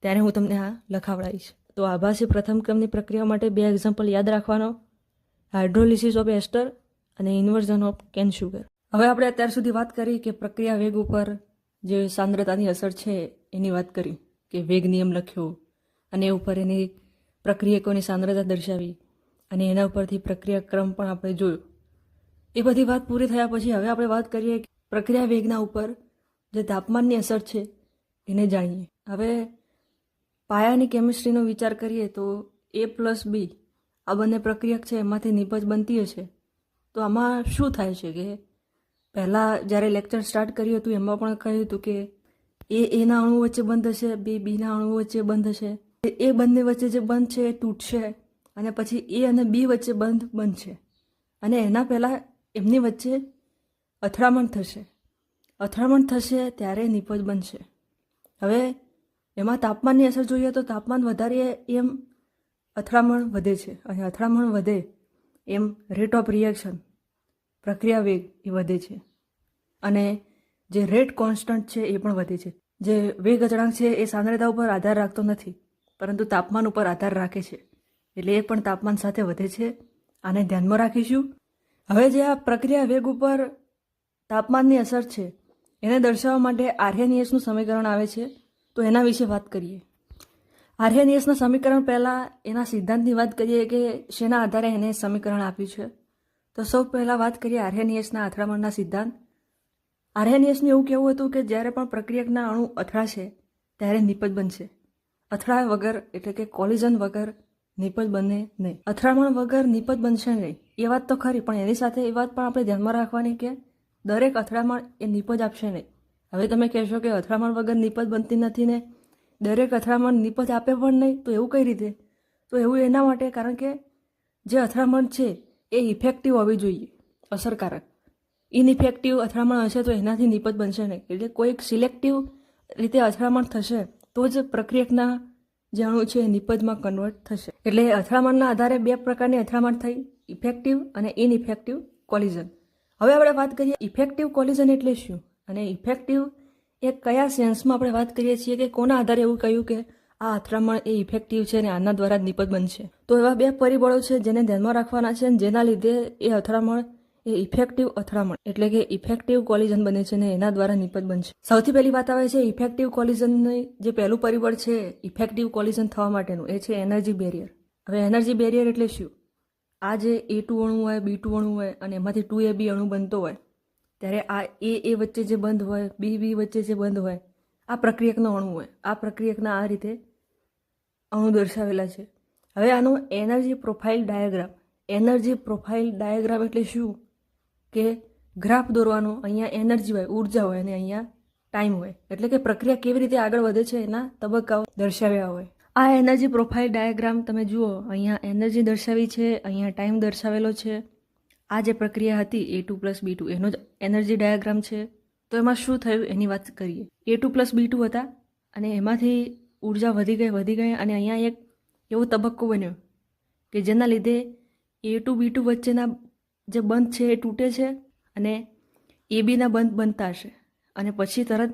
ત્યારે હું તમને આ લખાવડાવીશ. તો આભાસી પ્રથમ ક્રમની પ્રક્રિયા માટે 2 એક્ઝામ્પલ યાદ રાખવાનો, હાઇડ્રોલિસિસ ઓફ એસ્ટર અને ઇન્વર્ઝન ઓફ કેન શુગર. હવે આપણે અત્યાર સુધી વાત કરી કે પ્રક્રિયા વેગ ઉપર જે સાંદ્રતાની અસર છે એની વાત કરી. કે વેગ નિયમ લખ્યો અને એ ઉપર એની પ્રક્રિયકોની સાંદ્રતા દર્શાવી અને એના ઉપરથી પ્રક્રિયા ક્રમ પણ આપણે જોયો. એ બધી વાત પૂરી થયા પછી હવે આપણે વાત કરીએ કે પ્રક્રિયા વેગના ઉપર જે તાપમાનની અસર છે એને જાણીએ. હવે પાયાની કેમિસ્ટ્રીનો વિચાર કરીએ તો A+B આ બંને પ્રક્રિયક છે એમાંથી નિપજ બનતી હશે. તો આમાં શું થાય છે કે પહેલાં જ્યારે લેક્ચર સ્ટાર્ટ કર્યું હતું એમાં પણ કહ્યું હતું કે એના અણુ વચ્ચે બંધ હશે, બીના અણુ વચ્ચે બંધ હશે. એ બંને વચ્ચે જે બંધ છે એ તૂટશે અને પછી A અને B વચ્ચે બંધ બનશે અને એના પહેલાં એમની વચ્ચે અથડામણ થશે. અથડામણ થશે ત્યારે નિપજ બનશે. હવે એમાં તાપમાનની અસર જોઈએ તો તાપમાન વધારીએ એમ અથડામણ વધે છે અને અથડામણ વધે એમ રેટ ઓફ રિએક્શન પ્રક્રિયા વેગ એ વધે છે અને જે રેટ કોન્સ્ટન્ટ છે એ પણ વધે છે. જે વેગ અચળાંક છે એ સાંદ્રતા ઉપર આધાર રાખતો નથી પરંતુ તાપમાન ઉપર આધાર રાખે છે એટલે એ પણ તાપમાન સાથે વધે છે. આને ધ્યાનમાં રાખીશું. હવે જે આ પ્રક્રિયા વેગ ઉપર તાપમાનની અસર છે એને દર્શાવવા માટે આર્હેનિયસનું સમીકરણ આવે છે. તો એના વિશે વાત કરીએ. આર્હેનિયસના સમીકરણ પહેલાં એના સિદ્ધાંતની વાત કરીએ કે શેના આધારે એને સમીકરણ આપ્યું છે. તો સૌ પહેલાં વાત કરીએ આર્હેનિયસના અથડામણના સિદ્ધાંત. આર્હેનિયસનું એવું કહેવું હતું કે જ્યારે પણ પ્રક્રિયકના અણુ અથડાશે ત્યારે નિપજ બનશે. અથડાયા વગર એટલે કે કોલિઝન વગર નિપજ બને નહીં. અથડામણ વગર નિપજ બનશે નહીં એ વાત તો ખરી, પણ એની સાથે એ વાત પણ આપણે ધ્યાનમાં રાખવાની કે દરેક અથડામણ એ નિપજ આપશે નહીં. હવે તમે કહેશો કે અથડામણ વગર નિપજ બનતી નથી ને દરેક અથડામણ નિપજ આપે પણ નહીં, તો એવું કઈ રીતે? તો એવું એના માટે કારણ કે જે અથડામણ છે એ ઇફેક્ટિવ હોવી જોઈએ, અસરકારક. ઇનઇફેક્ટિવ અથડામણ હશે તો એનાથી નિપજ બનશે નહીં. એટલે કોઈક સિલેક્ટિવ રીતે અથડામણ થશે તો જ પ્રક્રિયકના જે અણુ છે એ નિપજમાં કન્વર્ટ થશે. એટલે અથડામણના આધારે બે પ્રકારની અથડામણ થઈ, ઇફેક્ટિવ અને ઇનઇફેક્ટિવ કોલિઝન. હવે આપણે વાત કરીએ ઇફેક્ટિવ કોલિઝન એટલે શું અને ઇફેક્ટિવ એ કયા સેન્સમાં આપણે વાત કરીએ છીએ કે કોના આધારે એવું કહ્યું કે આ અથડામણ એ ઇફેક્ટિવ છે અને આના દ્વારા જ નિપજ બનશે. તો એવા બે પરિબળો છે જેને ધ્યાનમાં રાખવાના છે અને જેના લીધે એ અથડામણ એ ઇફેક્ટિવ અથડામણ એટલે કે ઇફેક્ટિવ કોલિઝન બને છે અને એના દ્વારા નિપજ બનશે. સૌથી પહેલી વાત આવે છે ઇફેક્ટિવ કોલિઝનની જે પહેલું પરિબળ છે ઇફેક્ટિવ કોલિઝન થવા માટેનું એ છે એનર્જી બેરિયર. હવે એનર્જી બેરિયર એટલે શું? આ જે A2 અણુ હોય, B2 અણુ હોય અને એમાંથી 2AB અણુ બનતો હોય ત્યારે આ A વચ્ચે જે બંધ હોય, B વચ્ચે જે બંધ હોય, આ પ્રક્રિયકનો અણુ હોય. આ પ્રક્રિયકના આ રીતે અણુ દર્શાવેલા છે. હવે આનો energy profile diagram. Energy profile diagram એટલે શું કે ગ્રાફ દોરવાનો. અહીંયા એનર્જી હોય, ઉર્જા હોય અને અહીંયા ટાઈમ હોય. એટલે કે પ્રક્રિયા કેવી રીતે આગળ વધે છે એના તબક્કાઓ દર્શાવ્યા હોય. આ એનર્જી પ્રોફાઇલ ડાયાગ્રામ તમે જુઓ, અહીંયા એનર્જી દર્શાવી છે, અહીંયા ટાઈમ દર્શાવેલો છે. આ જે પ્રક્રિયા હતી A2 + B2 એનો જ એનર્જી ડાયાગ્રામ છે. તો એમાં શું થયું એની વાત કરીએ. A2 + B2 હતા અને એમાંથી ઉર્જા વધી ગઈ અને અહીંયા એક એવો તબક્કો બન્યો કે જેના લીધે A2 B2 વચ્ચેના જે બંધ છે એ તૂટે છે અને ABના બંધ બનતા હશે અને પછી તરત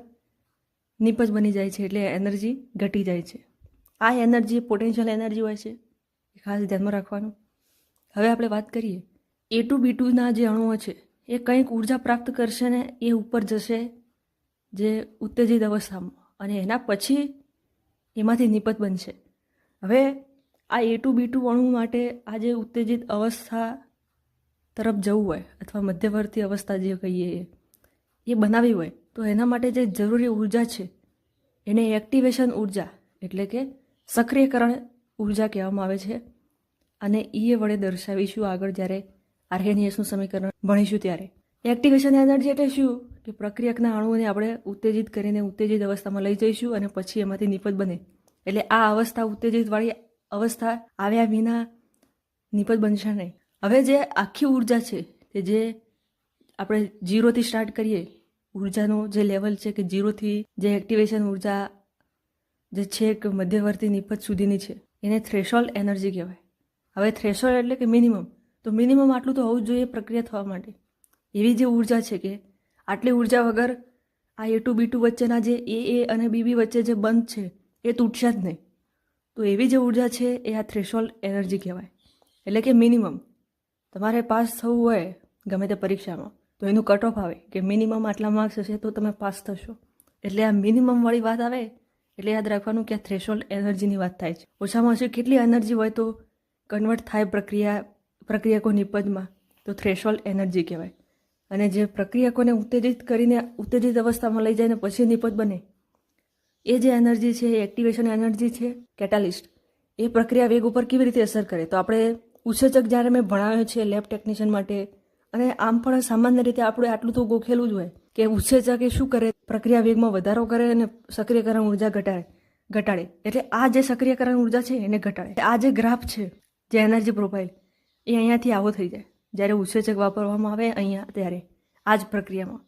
નિપજ બની જાય છે એટલે એનર્જી ઘટી જાય છે. આ એનર્જી પોટેન્શિયલ એનર્જી હોય છે, એ ખાસ ધ્યાનમાં રાખવાનું. હવે આપણે વાત કરીએ A2 B2ના જે અણુઓ છે એ કંઈક ઉર્જા પ્રાપ્ત કરશે ને એ ઉપર જશે જે ઉત્તેજિત અવસ્થામાં અને એના પછી એમાંથી નિપજ બનશે. હવે આ A2 B2 અણુ માટે આ જે ઉત્તેજિત અવસ્થા તરફ જવું હોય અથવા મધ્યવર્તી અવસ્થા જે કહીએ એ બનાવવી હોય તો એના માટે જે જરૂરી ઉર્જા છે એને એક્ટિવેશન ઉર્જા એટલે કે સક્રિયકરણ ઉર્જા કહેવામાં આવે છે અને એ વડે દર્શાવીશું આગળ જ્યારે આર્હેનિયસનું સમીકરણ ભણીશું ત્યારે. એક્ટિવેશન એનર્જી એટલે શું કે પ્રક્રિયકના અણુઓને આપણે ઉત્તેજિત કરીને ઉત્તેજિત અવસ્થામાં લઈ જઈશું અને પછી એમાંથી નિપજ બને. એટલે આ અવસ્થા ઉત્તેજિતવાળી અવસ્થા આવ્યા વિના નિપજ બનશે નહીં. હવે જે આખી ઉર્જા છે કે જે આપણે 0થી સ્ટાર્ટ કરીએ, ઉર્જાનો જે લેવલ છે કે 0થી જે એક્ટિવેશન ઉર્જા જે છે કે મધ્યવર્તી નિપજ સુધીની છે એને થ્રેશોલ્ડ એનર્જી કહેવાય. હવે થ્રેશોલ્ડ એટલે કે મિનિમમ, તો મિનિમમ આટલું તો હોવું જ જોઈએ પ્રક્રિયા થવા માટે. એવી જે ઉર્જા છે કે આટલી ઉર્જા વગર આ A2 B2 વચ્ચેના જે AA અને BB વચ્ચે જે બંધ છે એ તૂટશે જ નહીં. તો એવી જે ઉર્જા છે એ આ થ્રેશોલ્ડ એનર્જી કહેવાય. એટલે કે મિનિમમ તમારે પાસ થવું હોય ગમે તે પરીક્ષામાં તો એનું કટ ઓફ આવે કે મિનિમમ આટલા માર્ક્સ હશે તો તમે પાસ થશો. એટલે આ મિનિમમવાળી વાત આવે એટલે યાદ રાખવાનું કે આ થ્રેશોલ્ડ એનર્જીની વાત થાય છે. ઓછામાં ઓછી કેટલી એનર્જી હોય તો કન્વર્ટ થાય પ્રક્રિયકો નિપજમાં, તો થ્રેશોલ્ડ એનર્જી કહેવાય. અને જે પ્રક્રિયકોને ઉત્તેજિત કરીને ઉત્તેજિત અવસ્થામાં લઈ જાય ને પછી નિપજ બને, એ જે એનર્જી છે એ એક્ટિવેશન એનર્જી છે. કેટાલિસ્ટ એ પ્રક્રિયા વેગ ઉપર કેવી રીતે અસર કરે, તો આપણે ઉત્સેચક જ્યારે મેં ભણાવ્યો છે લેબ ટેકનિશિયન માટે, અને આમ પણ સામાન્ય રીતે આપણે આટલું તો ગોખેલું જ હોય કે ઉત્સેચક એ શું કરે, પ્રક્રિયા વેગમાં વધારો કરે અને સક્રિયકરણ ઉર્જા ઘટાડે. એટલે આ જે સક્રિયકરણ ઉર્જા છે એને ઘટાડે. આ જે ગ્રાફ છે, જે એનર્જી પ્રોફાઇલ, એ અહીંયાથી આવો થઈ જાય જ્યારે ઉત્સેચક વાપરવામાં આવે અહીંયા, ત્યારે આ જ પ્રક્રિયામાં.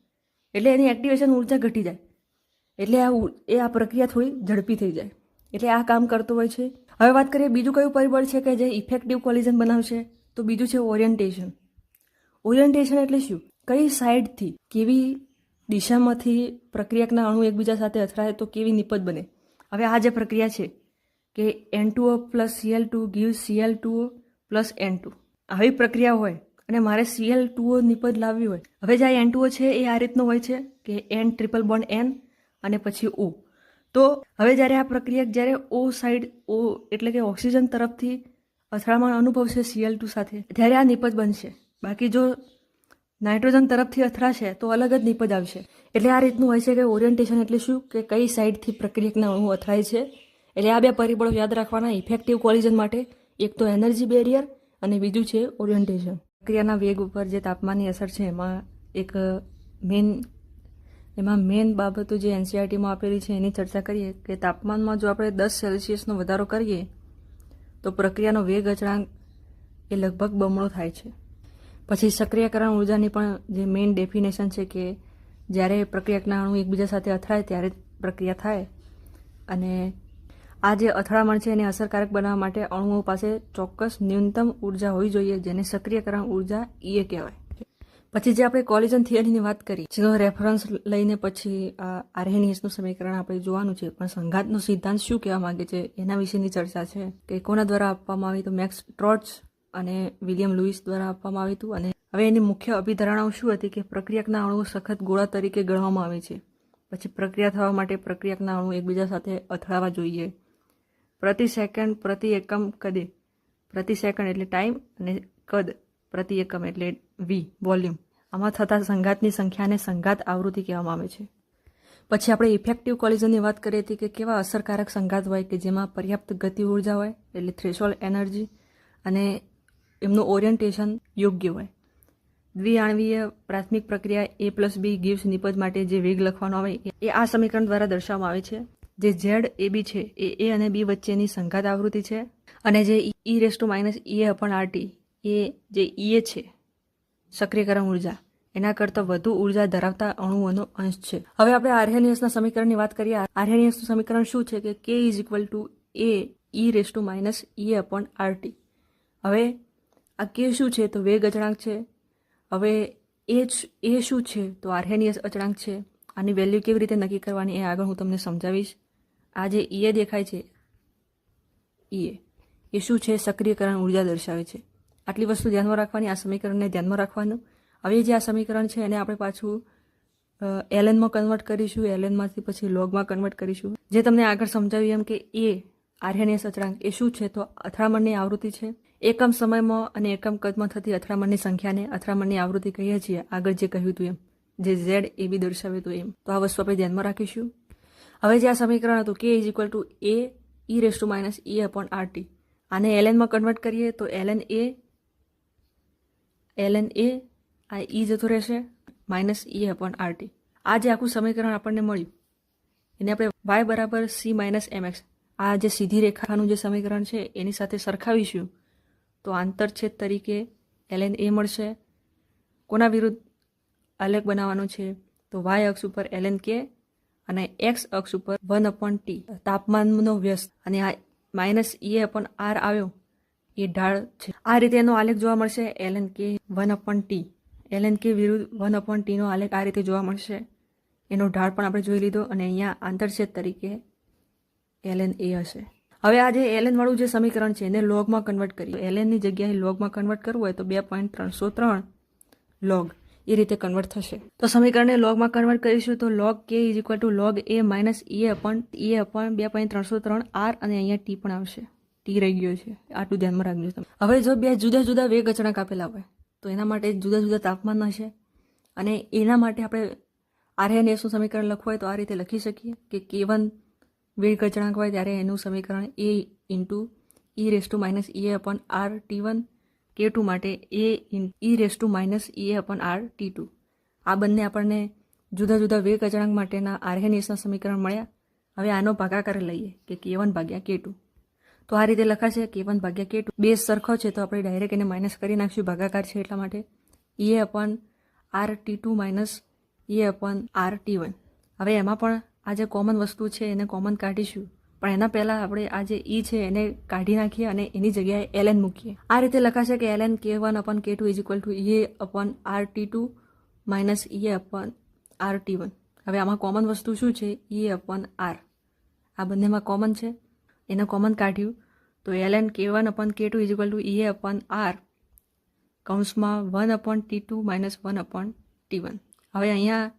એટલે એની એક્ટિવેશન ઉર્જા ઘટી જાય, એટલે આ પ્રક્રિયા થોડી ઝડપી થઈ જાય. એટલે આ કામ કરતું હોય છે. હવે વાત કરીએ બીજું કયું પરિબળ છે કે જે ઇફેક્ટિવ કોલિઝન બનાવશે, તો બીજું છે ઓરિએન્ટેશન. ઓરિએન્ટેશન એટલે શું? કઈ સાઈડથી, કેવી દિશામાંથી પ્રક્રિયકના અણુ એકબીજા સાથે અથડાય તો કેવી નિપજ બને. હવે આ જે પ્રક્રિયા છે કે N2O + Cl2 gives Cl2O + N2, આવી પ્રક્રિયા હોય અને મારે Cl2O નિપજ લાવવી હોય. હવે જે N2O છે એ આ રીતનો હોય છે કે N ટ્રિપલ બોન્ડ N અને પછી O. તો હવે જ્યારે આ પ્રક્રિયક જ્યારે O સાઈડ, O એટલે કે ઓક્સિજન તરફથી અથડામણ અનુભવશે Cl2 સાથે, ત્યારે આ નિપજ બનશે. બાકી જો નાઇટ્રોજન તરફથી અથડાશે તો અલગ જ નિપજ આવશે. એટલે આ રીતનું હોય છે કે ઓરિએન્ટેશન એટલે શું, કે કઈ સાઈડથી પ્રક્રિયકના અણુ અથડાય છે. એટલે આ બે પરિબળો યાદ રાખવાના ઇફેક્ટિવ કોલિઝન માટે. એક તો એનર્જી બેરિયર અને બીજું છે ઓરિએન્ટેશન. પ્રક્રિયાના વેગ ઉપર જે તાપમાનની અસર છે એમાં મેઇન બાબતો જે NCERTમાં આપેલી છે એની ચર્ચા કરીએ કે તાપમાનમાં જો આપણે 10 સેલ્સિયસનો વધારો કરીએ તો પ્રક્રિયાનો વેગ અચળાંક એ લગભગ બમણો થાય છે. પછી સક્રિયકરણ ઉર્જાની પણ જે મેઇન ડેફિનેશન છે કે જ્યારે પ્રક્રિયકના અણુ એકબીજા સાથે અથડાય ત્યારે પ્રક્રિયા થાય. અને આ જે અથડામણ છે એને અસરકારક બનાવવા માટે અણુઓ પાસે ચોક્કસ ન્યૂનતમ ઉર્જા હોવી જોઈએ, જેને સક્રિયકરણ ઉર્જા E કહેવાય. પછી જે આપણે કોલિઝન થિયરીની વાત કરી, જેનો રેફરન્સ લઈને પછી આર્હેનિયસનું સમીકરણ આપણે જોવાનું છે. પણ સંઘાતનો સિદ્ધાંત શું કહેવા માંગે છે એના વિશેની ચર્ચા છે કે કોના દ્વારા આપવામાં આવી, તો મેક્સ ટ્રોટ્સ અને વિલિયમ લુઈસ દ્વારા આપવામાં આવ્યું હતું. અને હવે એની મુખ્ય અભિધારણાઓ શું હતી કે પ્રક્રિયકના અણુઓ સખત ગોળા તરીકે ગણવામાં આવે છે. પછી પ્રક્રિયા થવા માટે પ્રક્રિયકના અણુ એકબીજા સાથે અથડાવા જોઈએ. પ્રતિ સેકન્ડ પ્રતિ એકમ કદે, પ્રતિ સેકન્ડ એટલે ટાઈમ અને કદ પ્રતિ એકમ એટલે V વોલ્યુમ, આમાં થતા સંઘાતની સંખ્યાને સંઘાત આવૃત્તિ કહેવામાં આવે છે. પછી આપણે ઇફેક્ટિવ કોલિઝનની વાત કરીએ હતી કે કેવા અસરકારક સંઘાત હોય કે જેમાં પર્યાપ્ત ગતિ ઉર્જા હોય એટલે થ્રેશોલ્ડ એનર્જી, અને એમનું ઓરિએન્ટેશન યોગ્ય હોય. દ્વિઆણવીય પ્રાથમિક પ્રક્રિયા A + B gives નિપજ માટે જે વેગ લખવાનો આવે એ આ સમીકરણ દ્વારા દર્શાવવામાં આવે છે. જે ZAB છે એ A અને B વચ્ચેની સંઘાત આવૃત્તિ છે. અને જે E−EA/RT એ જે EA છે સક્રિયકરણ ઉર્જા, એના કરતાં વધુ ઉર્જા ધરાવતા અણુઓનો અંશ છે. હવે આપણે આર્હેનિયસના સમીકરણની વાત કરીએ. આર્હેનિયસનું સમીકરણ શું છે કે K = A E−EA/RT. હવે આ K શું છે તો વેગ અચળાંક છે. હવે એ શું છે તો આર્હેનિયસ અચળાંક છે. આની વેલ્યુ કેવી રીતે નક્કી કરવાની એ આગળ હું તમને સમજાવીશ. આ જે EA દેખાય છે, EA એ શું છે, સક્રિયકરણ ઉર્જા દર્શાવે છે. આટલી વસ્તુ ધ્યાનમાં રાખવાની, આ સમીકરણને ધ્યાનમાં રાખવાનું. હવે જે આ સમીકરણ છે એને આપણે પાછું LNમાં કન્વર્ટ કરીશું, LNમાંથી પછી લોગમાં કન્વર્ટ કરીશું. જે તમને આગળ સમજાવ્યું એમ કે એ આર્હેનિયસ અચળાંક એ શું છે તો અથડામણની આવૃત્તિ છે. એકમ સમયમાં અને એકમ કદમાં થતી અથડામણની સંખ્યાને અથડામણની આવૃત્તિ કહીએ છીએ, આગળ જે કહ્યું હતું એમ, જે ZAB દર્શાવ્યું હતું એમ. તો આ વસ્તુ આપણે ધ્યાનમાં રાખીશું. હવે જે આ સમીકરણ હતું K = A E−EA/RT, આને LNમાં કન્વર્ટ કરીએ તો ln A આ E જતો રહેશે -EA/RT. આ જે આખું સમીકરણ આપણને મળ્યું એને આપણે y = C−mx, આ જે સીધી રેખાનું જે સમીકરણ છે એની સાથે સરખાવીશું તો આંતરછેદ તરીકે ln A મળશે. કોના વિરુદ્ધ આલેખ બનાવવાનો છે તો y અક્ષ ઉપર ln K અને x અક્ષ ઉપર 1/T તાપમાનનો વ્યસ્ત, અને આ -EA/R આવ્યો એ ઢાળ છે. આ રીતે એનો આલેખ જોવા મળશે. ln K 1/T, ln K વિરુદ્ધ 1/T નો આલેખ આ રીતે જોવા મળશે. એનો ઢાળ પણ આપણે જોઈ લીધો, અને અહીંયા આંતરછેદ તરીકે ln A હશે. હવે આ જે ln વાળું જે સમીકરણ છે એને લોગમાં કન્વર્ટ કરીએ. ln ની જગ્યાએ લોગમાં કન્વર્ટ કરવું હોય તો 2.303 લોગ એ રીતે કન્વર્ટ થશે. તો સમીકરણને લોગમાં કન્વર્ટ કરીશું તો log k is equal to log a minus A upon 2.303 r અને અહીંયા ટી પણ આવશે. ટી રહી ગયો છે, આટલું ધ્યાનમાં રાખજો તમે. હવે જો બે જુદા જુદા વેગ અચળાંક આપેલા હોય તો એના માટે જુદા જુદા તાપમાન હશે અને એના માટે આપણે RNSનું સમીકરણ લખવું હોય તો આ રીતે લખી શકીએ કે K1 વેગ અચળાંક હોય ત્યારે એનું સમીકરણ a into e raise to minus A upon r T1, K2 માટે a e raise to minus A upon r T2. આ બંને આપણને જુદા જુદા વેગ અચળાંક માટેના RNSના સમીકરણ મળ્યા. હવે આનો ભાગાકાર લઈએ કે K1 ભાગ્યા K2. તો આ રીતે લખાશે K1 ભાગ્યા K2. બેઝ સરખો છે તો આપણે ડાયરેક્ટ એને માઇનસ કરી નાખશું, ભાગાકાર છે એટલા માટે. એ અપોન r T2 માઇનસ એ અપોન r T1. હવે એમાં પણ આ જે કોમન વસ્તુ છે એને કોમન કાઢીશું, પણ એના પહેલાં આપણે આ જે e છે એને કાઢી નાખીએ અને એની જગ્યાએ ln મૂકીએ. આ રીતે લખાશે કે ln K1 upon K2 is equal to A upon r T2 minus A upon r T1. હવે આમાં કોમન વસ્તુ શું છે? e upon r. આ બંનેમાં કોમન છે, એને કોમન કાઢ્યું તો ln K1 upon K2 is equal to A upon r કૌંસમાં 1 upon T2 minus 1 upon T1. હવે અહીંયા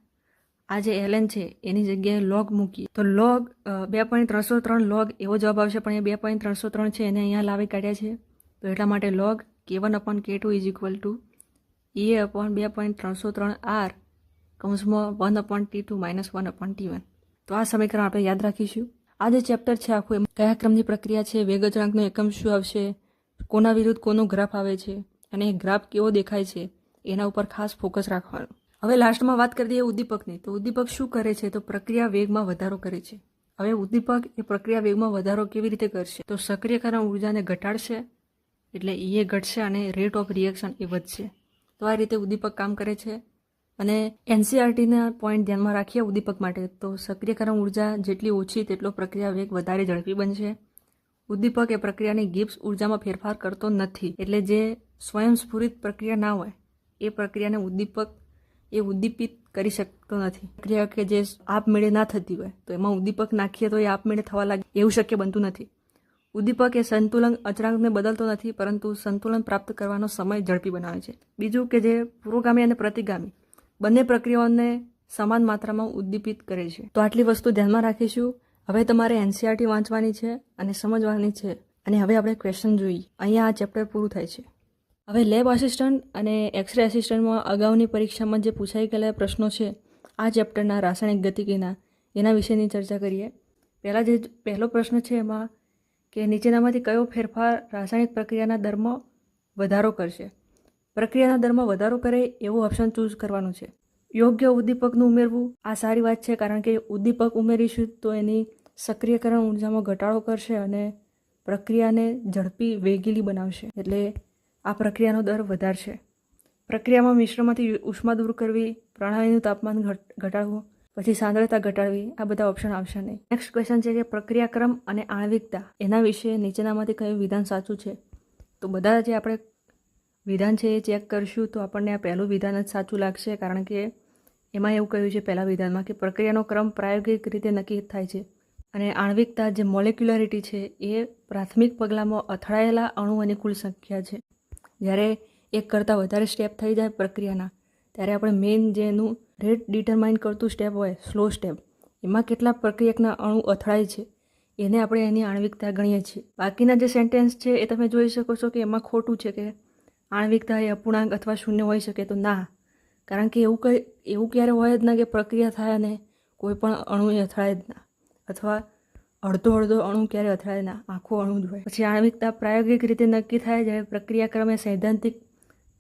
આ જે ln છે એની જગ્યાએ log મૂકીએ તો log 2.303 log એવો જવાબ આવશે, પણ એ 2.303 છે એને અહીંયા લાવી કાઢ્યા છે તો એટલા માટે log K1 upon K2 is equal to A upon 2.303 r કૌંસમાં 1 upon T2 minus 1 upon T1. તો આ સમીકરણ આપણે યાદ રાખીશું. આ જે ચેપ્ટર છે આખું એમાં કયા ક્રમની પ્રક્રિયા છે, વેગ અચળાંકનો એકમ શું આવશે, કોના વિરુદ્ધ કોનો ગ્રાફ આવે છે અને ગ્રાફ કેવો દેખાય છે એના ઉપર ખાસ ફોકસ રાખવાનું. હવે લાસ્ટમાં વાત કરી દઈએ ઉદ્દીપકની. તો ઉદ્દીપક શું કરે છે? તો પ્રક્રિયા વેગમાં વધારો કરે છે. હવે ઉદ્દીપક એ પ્રક્રિયા વેગમાં વધારો કેવી રીતે કરશે? તો સક્રિયકરણ ઉર્જાને ઘટાડશે એટલે એ ઘટશે અને રેટ ઓફ રિએક્શન એ વધશે. તો આ રીતે ઉદ્દીપક કામ કરે છે. અને NCERTના પોઈન્ટ ધ્યાનમાં રાખીએ ઉદ્દીપક માટે તો સક્રિયકરણ ઉર્જા જેટલી ઓછી તેટલો પ્રક્રિયા વેગ વધારે ઝડપી બનશે. ઉદ્દીપક એ પ્રક્રિયાની ગિબ્સ ઉર્જામાં ફેરફાર કરતો નથી, એટલે જે સ્વયંસ્ફુરિત પ્રક્રિયા ના હોય એ પ્રક્રિયાને ઉદ્દીપિત કરી શકતો નથી. પ્રક્રિયા કે જે આપમેળે ના થતી હોય તો એમાં ઉદ્દીપક નાખીએ તો એ આપમેળે થવા લાગે એવું શક્ય બનતું નથી. ઉદ્દીપક એ સંતુલન અચળાંકને બદલતો નથી, પરંતુ સંતુલન પ્રાપ્ત કરવાનો સમય ઝડપી બનાવે છે. બીજું કે જે પૂર્વગામી અને પ્રતિગામી બંને પ્રક્રિયાઓને સમાન માત્રામાં ઉદ્દીપિત કરે છે. તો આટલી વસ્તુ ધ્યાનમાં રાખીશું. હવે તમારે NCERT વાંચવાની છે અને સમજવાની છે. અને હવે આપણે ક્વેશ્ચન જોઈએ. અહીંયા આ ચેપ્ટર પૂરું થાય છે. હવે લેબ આસિસ્ટન્ટ અને એક્સરે આસિસ્ટન્ટમાં અગાઉની પરીક્ષામાં જે પૂછાઈ ગયેલા પ્રશ્નો છે આ ચેપ્ટરના રાસાયણિક ગતિકીના એના વિશેની ચર્ચા કરીએ. પહેલો પ્રશ્ન છે એમાં કે નીચેનામાંથી કયો ફેરફાર રાસાયણિક પ્રક્રિયાના દરમાં વધારો કરશે? પ્રક્રિયાના દરમાં વધારો કરે એવો ઓપ્શન ચૂઝ કરવાનું છે. યોગ્ય ઉદ્દીપકનું ઉમેરવું આ સારી વાત છે, કારણ કે ઉદ્દીપક ઉમેરીશું તો એની સક્રિયકરણ ઉર્જામાં ઘટાડો કરશે અને પ્રક્રિયાને ઝડપી વેગીલી બનાવશે, એટલે આ પ્રક્રિયાનો દર વધારશે. પ્રક્રિયામાં મિશ્રણમાંથી ઉષ્મા દૂર કરવી, પ્રણાલીનું તાપમાન ઘટાડવું, પછી સાંદ્રતા ઘટાડવી, આ બધા ઓપ્શન આવશે નહીં. નેક્સ્ટ ક્વેશ્ચન છે કે પ્રક્રિયાક્રમ અને આણ્વિકતા એના વિશે નીચેનામાંથી કયું વિધાન સાચું છે? તો બધા જે આપણે વિધાન છે એ ચેક કરશું તો આપણને આ પહેલું વિધાન જ સાચું લાગશે, કારણ કે એમાં એવું કહ્યું છે પહેલા વિધાનમાં કે પ્રક્રિયાનો ક્રમ પ્રાયોગિક રીતે નક્કી થાય છે અને આણ્વિકતા જે મોલેક્યુલારિટી છે એ પ્રાથમિક પગલામાં અથડાયેલા અણુઓની કુલ સંખ્યા છે. જ્યારે એક કરતાં વધારે સ્ટેપ થઈ જાય પ્રક્રિયાના ત્યારે આપણે મેઇન જે એનું રેટ ડિટરમાઇન કરતું સ્ટેપ હોય સ્લો સ્ટેપ, એમાં કેટલા પ્રક્રિયકના અણુ અથડાય છે એને આપણે એની આણ્વિકતા ગણીએ છીએ. બાકીના જે સેન્ટેન્સ છે એ તમે જોઈ શકો છો કે એમાં ખોટું છે કે આણ્વિકતા એ અપૂર્ણાંક અથવા શૂન્ય હોઈ શકે. તો ના, કારણ કે એવું ક્યારે હોય જ ના કે પ્રક્રિયા થાય અને કોઈ પણ અણુ એ અથડાય જ ના, અથવા અડધો અણુ ક્યારે અથડાય ના, આખો અણુ જ હોય. પછી આણ્વિકતા પ્રાયોગિક રીતે નક્કી થાય જ્યારે પ્રક્રિયાક્રમ એ સૈદ્ધાંતિક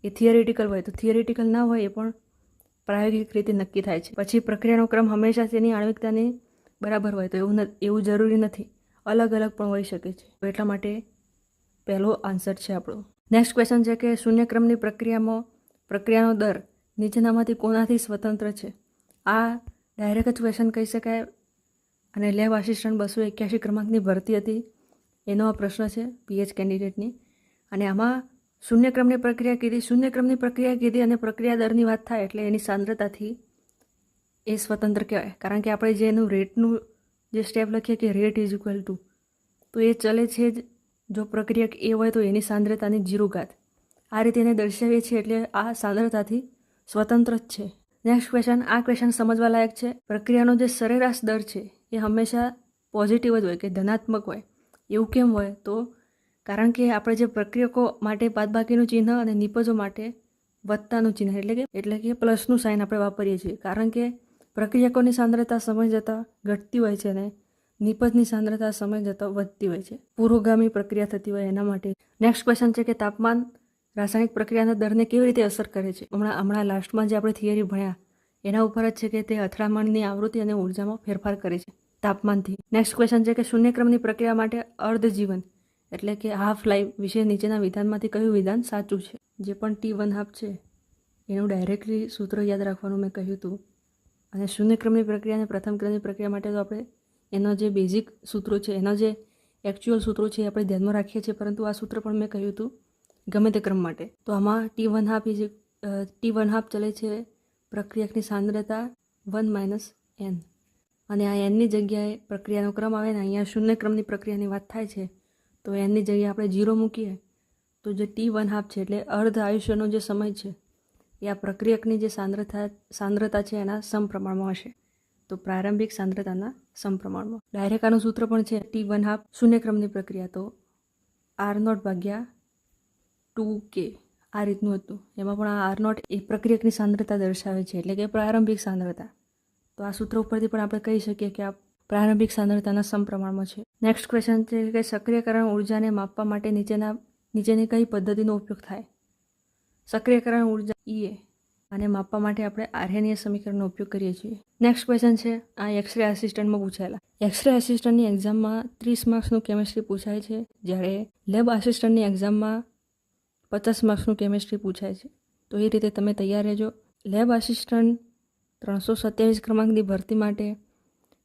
એ થિયરેટિકલ હોય, તો થિયરેટિકલ ના હોય એ પણ પ્રાયોગિક રીતે નક્કી થાય છે. પછી પ્રક્રિયાનો ક્રમ હંમેશા તેની આણ્વિકતાની બરાબર હોય તો એવું જરૂરી નથી, અલગ પણ હોઈ શકે છે. તો એટલા માટે પહેલો આન્સર છે આપણો. નેક્સ્ટ ક્વેશ્ચન છે કે શૂન્યક્રમની પ્રક્રિયામાં પ્રક્રિયાનો દર નીચેનામાંથી કોનાથી સ્વતંત્ર છે? આ ડાયરેક્ટ જ ક્વેશ્ચન કહી શકાય અને લેબ આસિસ્ટન્ટ 281 ક્રમાંકની ભરતી હતી એનો આ પ્રશ્ન છે PH કેન્ડિડેટની. અને આમાં શૂન્યક્રમની પ્રક્રિયા કીધી અને પ્રક્રિયા દરની વાત થાય એટલે એની સાંદ્રતાથી એ સ્વતંત્ર કહેવાય, કારણ કે આપણે જે એનું રેટનું જે સ્ટેપ લખીએ કે રેટ ઇઝ ઇક્વલ ટુ, તો એ ચલે છે જ જો પ્રક્રિયક એ હોય તો એની સાંદ્રતાની 0 ઘાત. આ રીતે એને દર્શાવીએ છીએ એટલે આ સાંદ્રતાથી સ્વતંત્ર જ છે. નેક્સ્ટ ક્વેશ્ચન, આ ક્વેશ્ચન સમજવા લાયક છે. પ્રક્રિયાનો જે સરેરાશ દર છે એ હંમેશા પોઝિટિવ જ હોય કે ધનાત્મક હોય. એવું કેમ હોય? તો કારણ કે આપણે જે પ્રક્રિયકો માટે બાદબાકીનું ચિહ્ન અને નિપજો માટે વત્તાનું ચિહ્ન એટલે કે પ્લસનું સાઇન આપણે વાપરીએ છીએ. કારણ કે પ્રક્રિયકોની સાંદ્રતા સમય જતાં ઘટતી હોય છે અને નિપજની સાંદ્રતા સમય જતાં વધતી હોય છે. પુરોગામી પ્રક્રિયા થતી હોય એના માટે. નેક્સ્ટ ક્વેશ્ચન છે કે તાપમાન રાસાયણિક પ્રક્રિયાના દરને કેવી રીતે અસર કરે છે? હમણાં લાસ્ટમાં જે આપણે થિયરી ભણ્યા એના ઉપર જ છે કે તે અથડામણની આવૃત્તિ અને ઉર્જામાં ફેરફાર કરે છે તાપમાનથી. નેક્સ્ટ ક્વેશ્ચન છે કે શૂન્યક્રમની પ્રક્રિયા માટે અર્ધજીવન એટલે કે હાફ લાઈફ વિશે નીચેના વિધાનમાંથી કયું વિધાન સાચું છે? જે પણ T1/2 છે એનું ડાયરેક્ટલી સૂત્ર યાદ રાખવાનું મેં કહ્યું હતું. અને શૂન્યક્રમની પ્રક્રિયા અને પ્રથમ ક્રમની પ્રક્રિયા માટે તો આપણે એનો જે બેઝિક સૂત્રો છે, એનો જે એકચ્યુઅલ સૂત્રો છે એ આપણે ધ્યાનમાં રાખીએ છીએ, પરંતુ આ સૂત્ર પણ મેં કહ્યું હતું ગમે તે ક્રમ માટે. તો આમાં T1/2 ચલે છે પ્રક્રિયકની સાંદ્રતા 1 - n, અને આ nની જગ્યાએ પ્રક્રિયાનો ક્રમ આવે ને અહીંયા શૂન્યક્રમની પ્રક્રિયાની વાત થાય છે તો nની જગ્યાએ આપણે 0 મૂકીએ તો જે T1/2 છે એટલે અર્ધ આયુષ્યનો જે સમય છે એ આ પ્રક્રિયકની જે સાંદ્રતા છે એના સમપ્રમાણમાં હશે. તો પ્રારંભિક સાંદ્રતાના સમપ્રમાણમાં. ડાયરેક્ટ આનું સૂત્ર પણ છે T1/2 શૂન્યક્રમની પ્રક્રિયા તો R0/2K આ રીતનું હતું. એમાં પણ આ R0 એ પ્રક્રિયકની સાંદ્રતા દર્શાવે છે એટલે કે પ્રારંભિક સાંદ્રતા. તો આ સૂત્ર ઉપરથી પણ આપણે કહી શકીએ કે આ પ્રારંભિક સાંદ્રતાના સમપ્રમાણમાં છે. નેક્સ્ટ ક્વેશ્ચન છે કે સક્રિયકરણ ઉર્જાને માપવા માટે નીચેની કઈ પદ્ધતિનો ઉપયોગ થાય? સક્રિયકરણ ઉર્જા EA અને માપવા માટે આપણે આર્હેનીય સમીકરણનો ઉપયોગ કરીએ છીએ. નેક્સ્ટ ક્વેશ્ચન છે આ એક્સરે આસિસ્ટન્ટમાં પૂછાયેલા. એક્સરે આસિસ્ટન્ટની એક્ઝામમાં 30 માર્ક્સનું કેમિસ્ટ્રી પૂછાય છે, જ્યારે લેબ આસિસ્ટન્ટની એક્ઝામમાં 50 માર્ક્સનું કેમિસ્ટ્રી પૂછાય છે. તો એ રીતે તમે તૈયાર રહેજો. લેબ આસિસ્ટન્ટ 327 ક્રમાંકની ભરતી માટે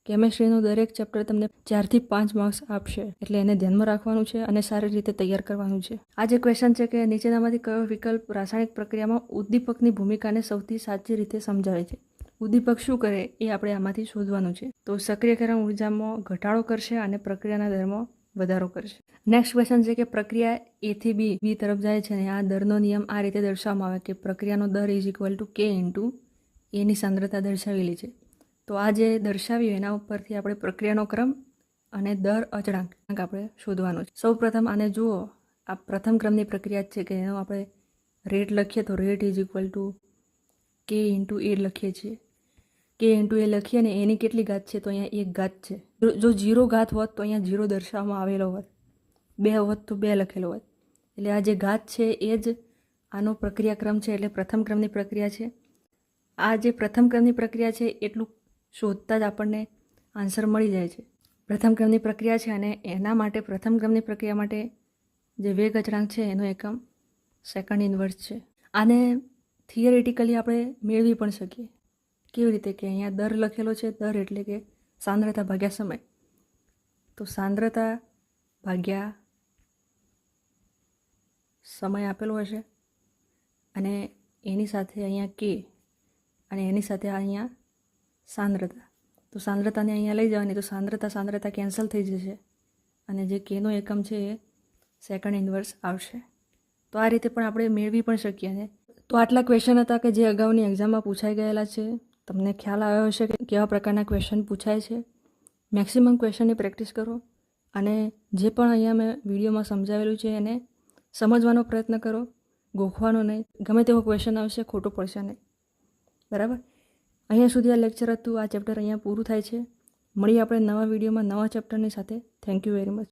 કેમિસ્ટ્રીનો દરેક ચેપ્ટર તમને 4 થી 5 માર્ક્સ આપશે, એટલે એને ધ્યાનમાં રાખવાનું છે અને સારી રીતે તૈયાર કરવાનું છે. આ જે ક્વેશ્ચન છે કે નીચેનામાંથી કયો વિકલ્પ રાસાયણિક પ્રક્રિયામાં ઉદ્દીપકની ભૂમિકાને સૌથી સાચી રીતે સમજાવે છે? ઉદ્દીપક શું કરે એ આપણે આમાંથી શોધવાનું છે. તો સક્રિયકરણ ઉર્જામાં ઘટાડો કરશે અને પ્રક્રિયાના દરમાં વધારો કરશે. નેક્સ્ટ ક્વેશ્ચન છે કે પ્રક્રિયા A થી B તરફ જાય છે અને આ દરનો નિયમ આ રીતે દર્શાવવામાં આવે કે પ્રક્રિયાનો દર = K × એની સાંદ્રતા દર્શાવેલી છે. તો આ જે દર્શાવ્યું એના ઉપરથી આપણે પ્રક્રિયાનો ક્રમ અને દર અચળાંક આપણે શોધવાનો છે. સૌ પ્રથમ આને જુઓ, આ પ્રથમ ક્રમની પ્રક્રિયા જ છે કે એનો આપણે રેટ લખીએ તો રેટ = K × A લખીએ છીએ. K × A લખીએ ને એની કેટલી ઘાત છે? તો અહીંયા 1 ઘાત છે. જો 0 ઘાત હોત તો અહીંયા 0 દર્શાવવામાં આવેલો હોત, 2 હોત તો 2 લખેલો હોત. એટલે આ જે ઘાત છે એ જ આનો પ્રક્રિયાક્રમ છે, એટલે પ્રથમ ક્રમની પ્રક્રિયા છે. આ જે પ્રથમ ક્રમની પ્રક્રિયા છે એટલું શોધતા જ આપણને આન્સર મળી જાય છે. પ્રથમ ક્રમની પ્રક્રિયા છે અને એના માટે પ્રથમ ક્રમની પ્રક્રિયા માટે જે વેગ અચળાંક છે એનો એકમ સેકન્ડ ઇન્વર્સ છે. આને થિયરેટિકલી આપણે મેળવી પણ શકીએ. કેવી રીતે? કે અહીંયા દર લખેલો છે, દર એટલે કે સાંદ્રતા ભાગ્યા સમય. તો સાંદ્રતા ભાગ્યા સમય આપેલો હશે અને એની સાથે અહીંયા K અને એની સાથે અહીંયા સાંદ્રતા. તો સાંદ્રતાને અહીંયા લઈ જવાની તો સાંદ્રતા કેન્સલ થઈ જશે અને જે Kનો એકમ છે એ સેકન્ડ ઇન્વર્સ આવશે. તો આ રીતે પણ આપણે મેળવી પણ શકીએ. ને તો આટલા ક્વેશ્ચન હતા કે જે અગાઉની એક્ઝામમાં પૂછાઈ ગયેલા છે. તમને ખ્યાલ આવ્યો હશે કે કેવા પ્રકારના ક્વેશ્ચન પૂછાય છે. મેક્સિમમ ક્વેશ્ચનની પ્રેક્ટિસ કરો અને જે પણ અહીંયા મેં વિડીયોમાં સમજાવેલું છે એને સમજવાનો પ્રયત્ન કરો, ગોખવાનો નહીં. ગમે તેવો ક્વેશ્ચન આવશે, ખોટો પડશે નહીં. બરાબર? અહીંયા સુધી આ લેક્ચર હતું. આ ચેપ્ટર અહીંયા પૂરું થાય છે. મળીએ આપણે નવા વિડીયોમાં નવા ચેપ્ટરની સાથે. Thank you very much.